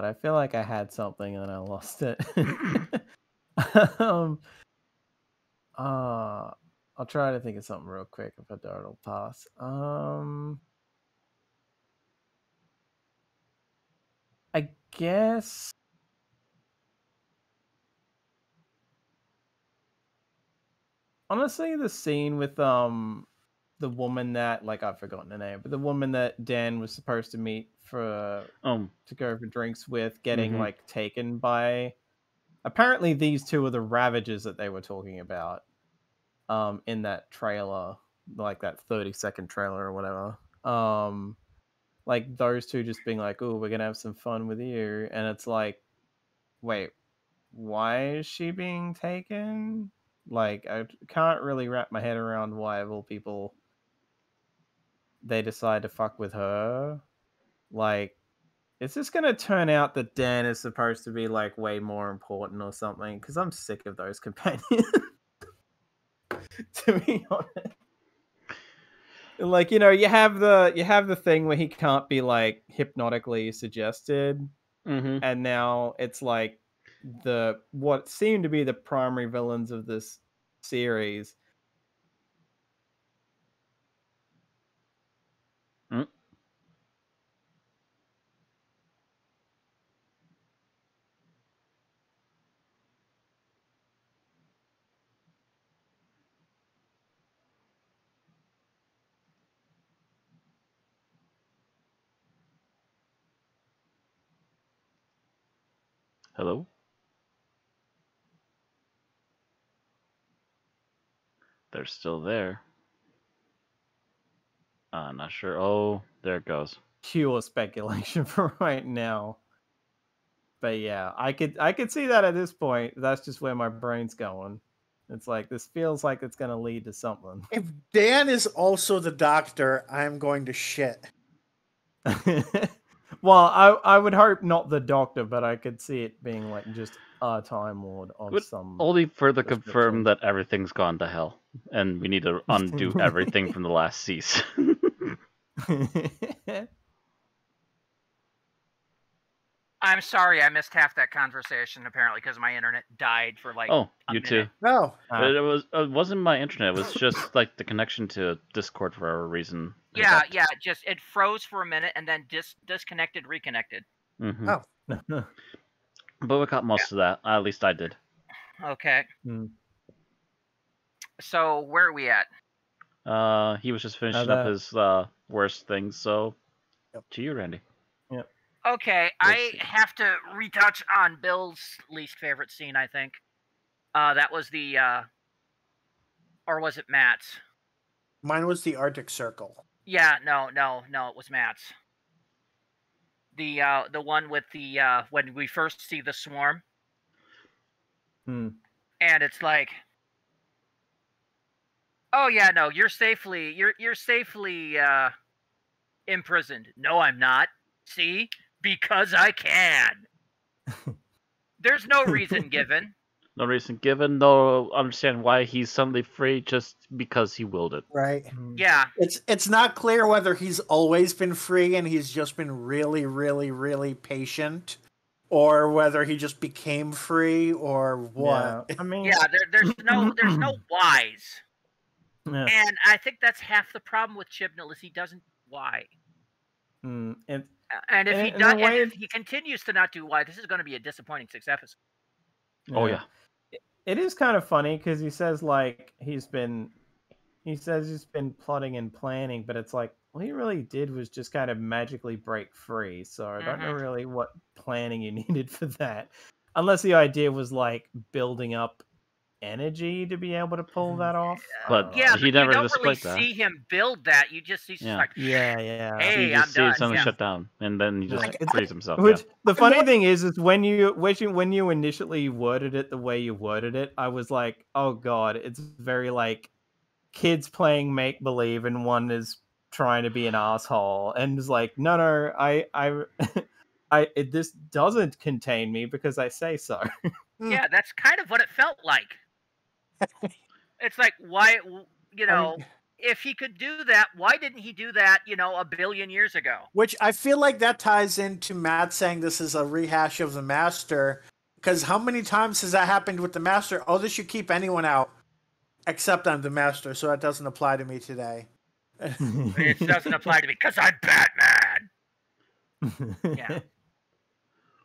I feel like I had something and I lost it. I'll try to think of something real quick. If I don't, it'll pass. I guess honestly the scene with the woman that, like, I've forgotten her name, but the woman that Dan was supposed to meet for to go for drinks with, getting like taken by, apparently these two are the Ravagers that they were talking about in that trailer, like that 30-second trailer or whatever. Like those two just being like, oh, we're gonna have some fun with you, and it's like, wait, why is she being taken? Like, I can't really wrap my head around why of all people they decide to fuck with her. Like, is this gonna turn out that Dan is supposed to be like way more important or something? Because I'm sick of those companions. To be honest, like, you know, you have the thing where he can't be like hypnotically suggested, and now it's like what seem to be the primary villains of this series. Hello? They're still there. Not sure. Oh, there it goes. Pure speculation for right now. But yeah, I could see that at this point. That's just where my brain's going. It's like, this feels like it's going to lead to something. If Dan is also the Doctor, I'm going to shit. Well, I would hope not the Doctor, but I could see it being like just a Time Lord of some. Only further confirm that everything's gone to hell, and we need to undo everything from the last season. I'm sorry, I missed half that conversation apparently because my internet died for like. Oh, you too. No, it wasn't my internet. It was just like the connection to Discord for a reason. Yeah, it froze for a minute and then disconnected, reconnected. Oh, but we got most of that. At least I did. Okay. So where are we at? He was just finishing up his worst things. So, to you, Randy. Yep. Okay, I have to retouch on Bill's least favorite scene, I think. That was the, or was it Matt's? Mine was the Arctic Circle. Yeah, no, it was Matt's. The one with the, when we first see the swarm. And it's like, oh yeah, no, you're safely imprisoned. No, I'm not. See? Because I can. There's no reason given. No reason given. No understand why he's suddenly free just because he willed it. Right. Yeah. It's not clear whether he's always been free and he's just been really, really, really patient, or whether he just became free, or what. Yeah, I mean, there's no whys. Yeah. And I think that's half the problem with Chibnall is he doesn't why. And if he continues to not do why, this is going to be a disappointing 6th episode. Oh yeah. It is kind of funny because he says like he's been plotting and planning, but it's like all he really did was just kind of magically break free. So I don't know really what planning you needed for that, unless the idea was like building up energy to be able to pull that off. But yeah, he but never you don't displayed really that. see him build that. You just see like, hey, you just see it suddenly done. shut down, and then he just frees himself. Which the funny thing is when you initially worded it the way you worded it, I was like, oh god, it's very like kids playing make believe, and one is trying to be an asshole, and it's like, no, this doesn't contain me because I say so. Yeah, that's kind of what it felt like. It's like, why, you know. if he could do that, why didn't he do that, a billion years ago? Which I feel like that ties into Matt saying this is a rehash of the Master. Because how many times has that happened with the Master? Oh, this should keep anyone out. Except I'm the Master, so that doesn't apply to me today. It doesn't apply to me because I'm Batman. Yeah.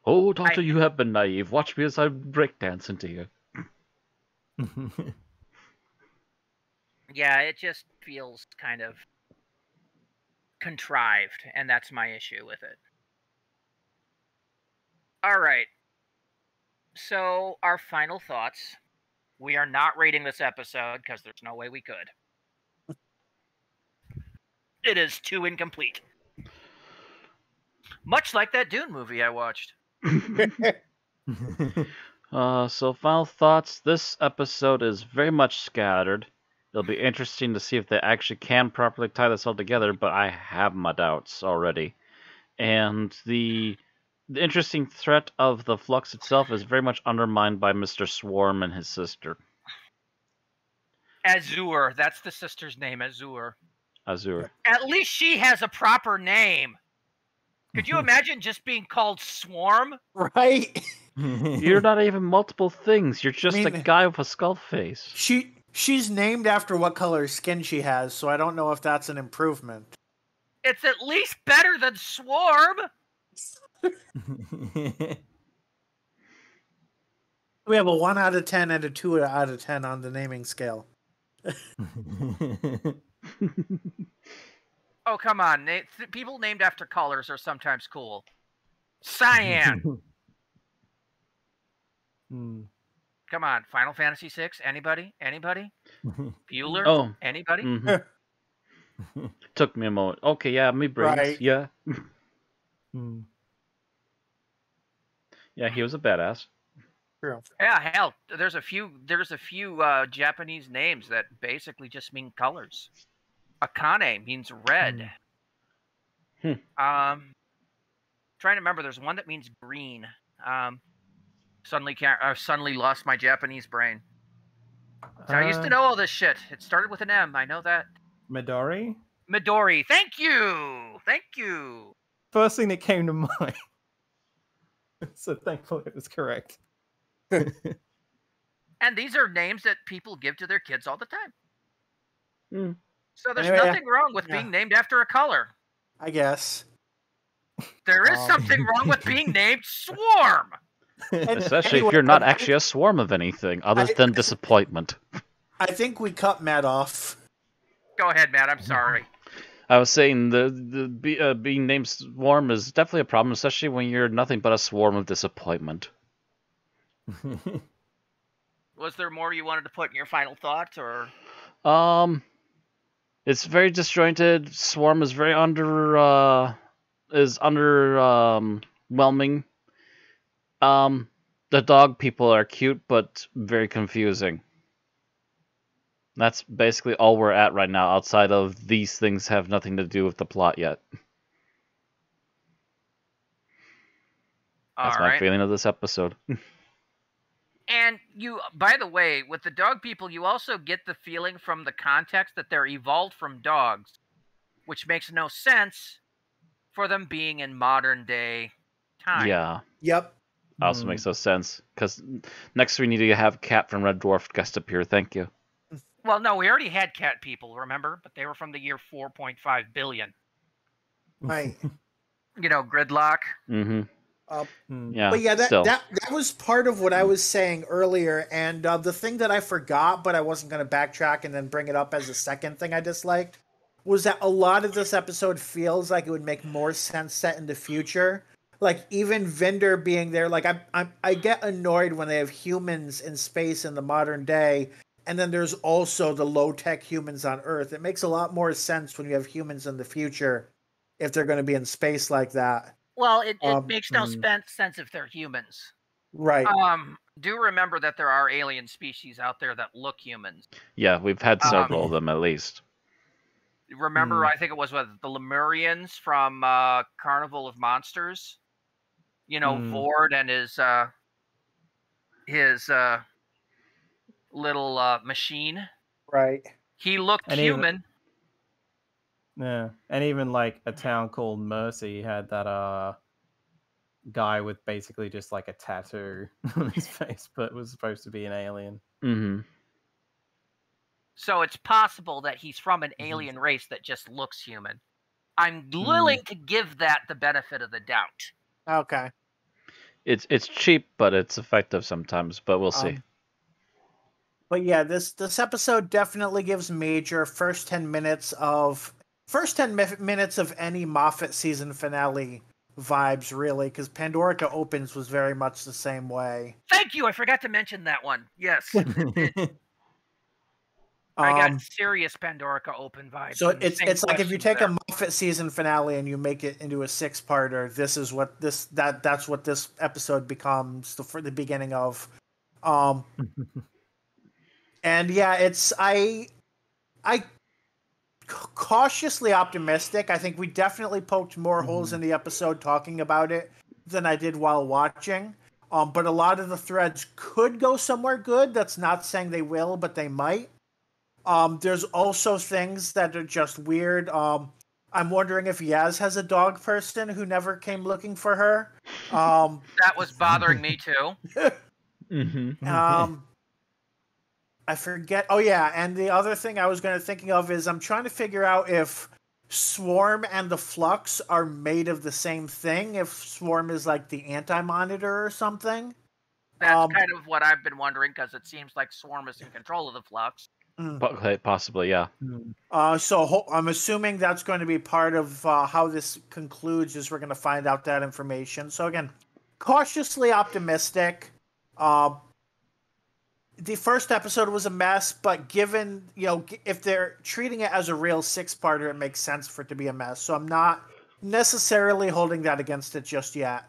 Oh, Doctor, you have been naive. Watch me as I breakdance into you. Yeah, it just feels kind of contrived, and that's my issue with it. All right. So, our final thoughts. We are not rating this episode because there's no way we could. It is too incomplete. Much like that Dune movie I watched. So final thoughts. This episode is very much scattered. It'll be interesting to see if they actually can properly tie this all together, but I have my doubts already. And the interesting threat of the FLUX itself is very much undermined by Mr. Swarm and his sister. Azure. That's the sister's name, Azure. Azure. At least she has a proper name. Could you imagine just being called Swarm? Right? You're not even multiple things. You're just a guy with a skull face. She's named after what color skin she has, so I don't know if that's an improvement. It's at least better than Swarm. We have a 1 out of 10 and a 2 out of 10 on the naming scale. Oh, come on. People named after colors are sometimes cool. Cyan. Come on. Final Fantasy VI? Anybody? Bueller? Oh. Anybody? Mm-hmm. Took me a moment. Okay, yeah, me brains. Right. Yeah. Yeah, he was a badass. True. Yeah, hell, there's a few Japanese names that basically just mean colors. Akane means red. Trying to remember, there's one that means green. Suddenly lost my Japanese brain. I used to know all this shit. It started with an M. I know that. Midori? Midori. Thank you. First thing that came to mind. So thankfully it was correct. And these are names that people give to their kids all the time. So there's Anyway, nothing wrong with being named after a color. I guess. There is something wrong with being named Swarm. Especially if you're not actually a swarm of anything other than disappointment. I think we cut Matt off. Go ahead, Matt. I'm sorry. I was saying being named Swarm is definitely a problem, especially when you're nothing but a swarm of disappointment. Was there more you wanted to put in your final thoughts, or? It's very disjointed. Swarm is very underwhelming. The dog people are cute, but very confusing. That's basically all we're at right now, outside of these things have nothing to do with the plot yet. That's my feeling of this episode. And by the way, with the dog people, you also get the feeling from the context that they're evolved from dogs, which makes no sense for them being in modern day time. Yeah. Yep. Also makes no sense, because next we need to have Cat from Red Dwarf guest appear. Thank you. Well, no, we already had cat people, remember? But they were from the year 4.5 billion. Right. Gridlock. Mm-hmm. Yeah. But yeah, that was part of what I was saying earlier, and the thing that I forgot, but I wasn't going to backtrack and then bring it up as a second thing I disliked, was that a lot of this episode feels like it would make more sense set in the future. Like, even Vendor being there, like, I get annoyed when they have humans in space in the modern day, and then there's also the low-tech humans on Earth. It makes a lot more sense when you have humans in the future if they're going to be in space like that. Well, it makes no sense if they're humans. Right. Do remember that there are alien species out there that look humans. Yeah, we've had several of them at least. Remember, I think it was the Lemurians from Carnival of Monsters. Vord and his little machine. Right. He looked human. Yeah, and even like A Town Called Mercy had that guy with basically just like a tattoo on his face, but was supposed to be an alien. Mm-hmm. So it's possible that he's from an alien race that just looks human. I'm willing to give that the benefit of the doubt. Okay. It's cheap, but it's effective sometimes. But we'll see. But yeah, this episode definitely gives major first 10 minutes of any Moffat season finale vibes, really, because Pandorica Opens was very much the same way. Thank you. I forgot to mention that one. Yes. I got serious Pandorica Open vibes. So it's like if you take a Moffat season finale and you make it into a 6-parter, this is what that's what this episode becomes for the beginning of. And yeah, it's I cautiously optimistic. I think we definitely poked more holes in the episode talking about it than I did while watching. But a lot of the threads could go somewhere good. That's not saying they will, but they might. There's also things that are just weird. I'm wondering if Yaz has a dog person who never came looking for her. That was bothering me too. I forget. Oh yeah, and the other thing I was thinking of is I'm trying to figure out if Swarm and the Flux are made of the same thing. If Swarm is like the Anti-Monitor or something. That's kind of what I've been wondering, because it seems like Swarm is in control of the Flux. Possibly, yeah. So I'm assuming that's going to be part of how this concludes, is we're going to find out that information. So again, cautiously optimistic. The first episode was a mess, but given, if they're treating it as a real 6-parter, it makes sense for it to be a mess. So I'm not necessarily holding that against it just yet.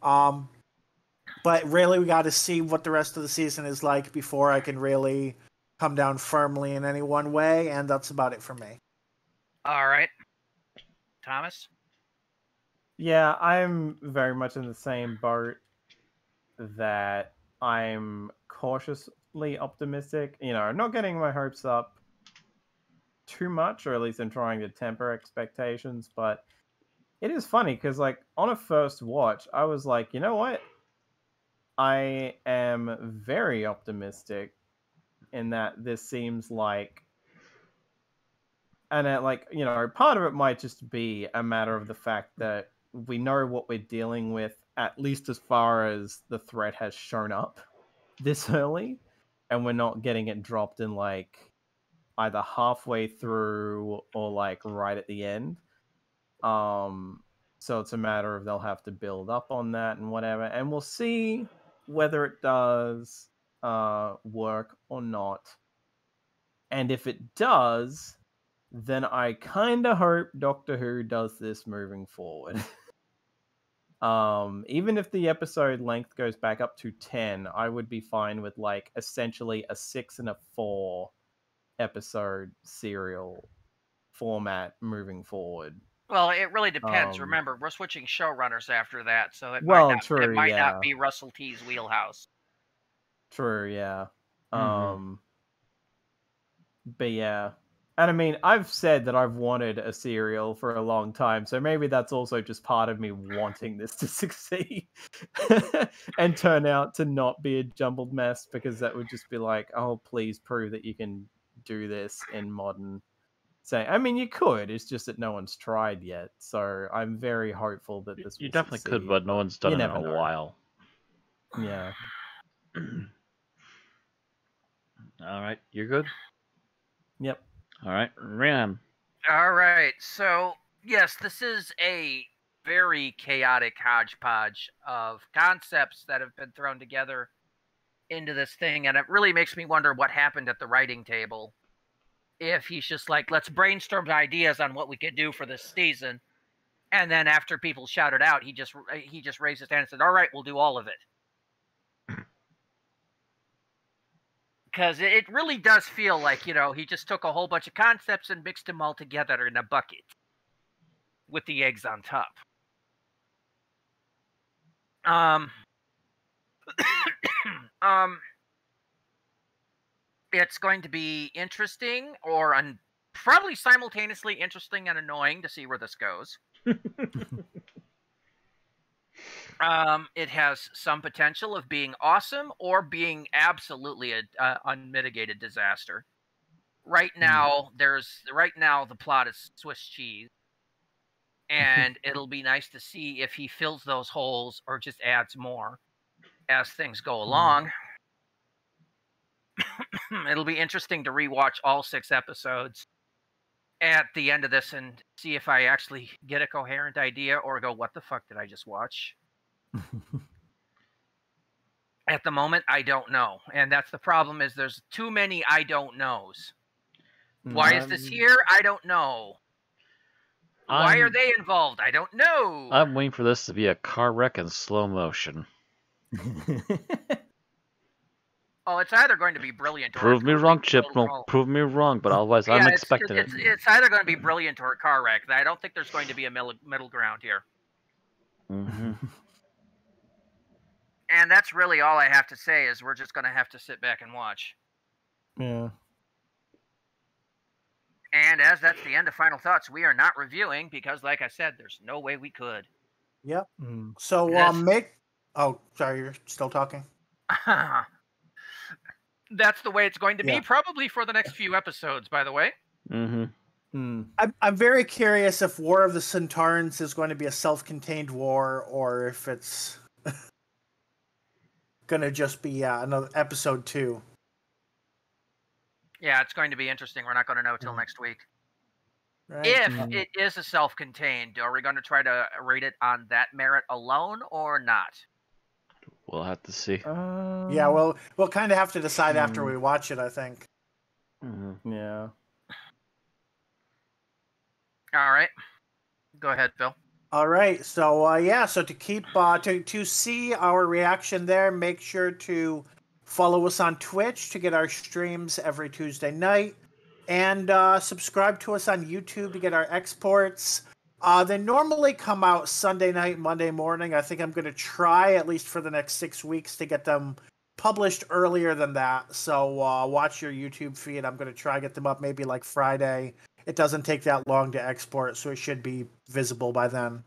But really, we got to see what the rest of the season is like before I can really come down firmly in any one way, and that's about it for me. All right. Thomas? Yeah, I'm very much in the same boat that I'm cautiously optimistic. Not getting my hopes up too much, or at least I'm trying to temper expectations. But it is funny because, like, on a first watch, I was like, you know what? I am very optimistic in that this seems like, and part of it might just be a matter of the fact that we know what we're dealing with, at least as far as the threat has shown up this early, and we're not getting it dropped in like either halfway through or like right at the end. So it's a matter of they'll have to build up on that and whatever, and we'll see whether it does work or not. And if it does, then I kind of hope Doctor Who does this moving forward. Even if the episode length goes back up to 10, I would be fine with like essentially a 6 and a 4 episode serial format moving forward. Well, it really depends. Remember, we're switching showrunners after that, so it might not be Russell T's wheelhouse. True, yeah. But yeah. And I mean, I've said that I've wanted a serial for a long time, so maybe that's also just part of me wanting this to succeed and turn out to not be a jumbled mess, because that would just be like, oh, please prove that you can do this in modern. I mean, you could. It's just that no one's tried yet. So I'm very hopeful that this. You definitely could, but no one's done it in a while. Yeah. All right, you're good. Yep. All right, Rhiannon. All right, so yes, this is a very chaotic hodgepodge of concepts that have been thrown together into this thing, and it really makes me wonder what happened at the writing table. If he's just like, let's brainstorm ideas on what we could do for this season, and then after people shouted out, he just raised his hand and said, all right, we'll do all of it. Because it really does feel like, he just took a whole bunch of concepts and mixed them all together in a bucket with the eggs on top. It's going to be interesting or probably simultaneously interesting and annoying to see where this goes. It has some potential of being awesome or being absolutely a unmitigated disaster. Right now, the plot is Swiss cheese, and it'll be nice to see if he fills those holes or just adds more as things go along. It'll be interesting to rewatch all 6 episodes at the end of this and see if I actually get a coherent idea or go, what the fuck did I just watch? At the moment, I don't know. And that's the problem, is there's too many I don't knows. Why is this here? I don't know. Why are they involved? I don't know. I'm waiting for this to be a car wreck in slow motion. Oh, it's either going to be brilliant or... Prove me wrong, Chipmunk. Prove me wrong, but otherwise I'm expecting it. It's either going to be brilliant or a car wreck. I don't think there's going to be a middle ground here. Mm-hmm. And that's really all I have to say, is we're just going to have to sit back and watch. Yeah. And as that's the end of Final Thoughts, we are not reviewing because, like I said, there's no way we could. Yep. So, make... Oh, sorry, you're still talking? That's the way it's going to be, probably for the next few episodes, by the way. I'm very curious if War of the Centaurans is going to be a self-contained war, or if it's going to just be another episode 2. Yeah, it's going to be interesting. We're not going to know till next week. Right. If it is a self-contained, are we going to try to rate it on that merit alone or not? We'll have to see. Yeah, we'll kind of have to decide after we watch it, I think. Yeah. All right. Go ahead, Phil. All right. So, so to keep to see our reaction there, make sure to follow us on Twitch to get our streams every Tuesday night, and subscribe to us on YouTube to get our exports. They normally come out Sunday night, Monday morning. I think I'm going to try, at least for the next 6 weeks, to get them published earlier than that. So watch your YouTube feed. I'm going to try to get them up maybe like Friday. It doesn't take that long to export, so it should be visible by then.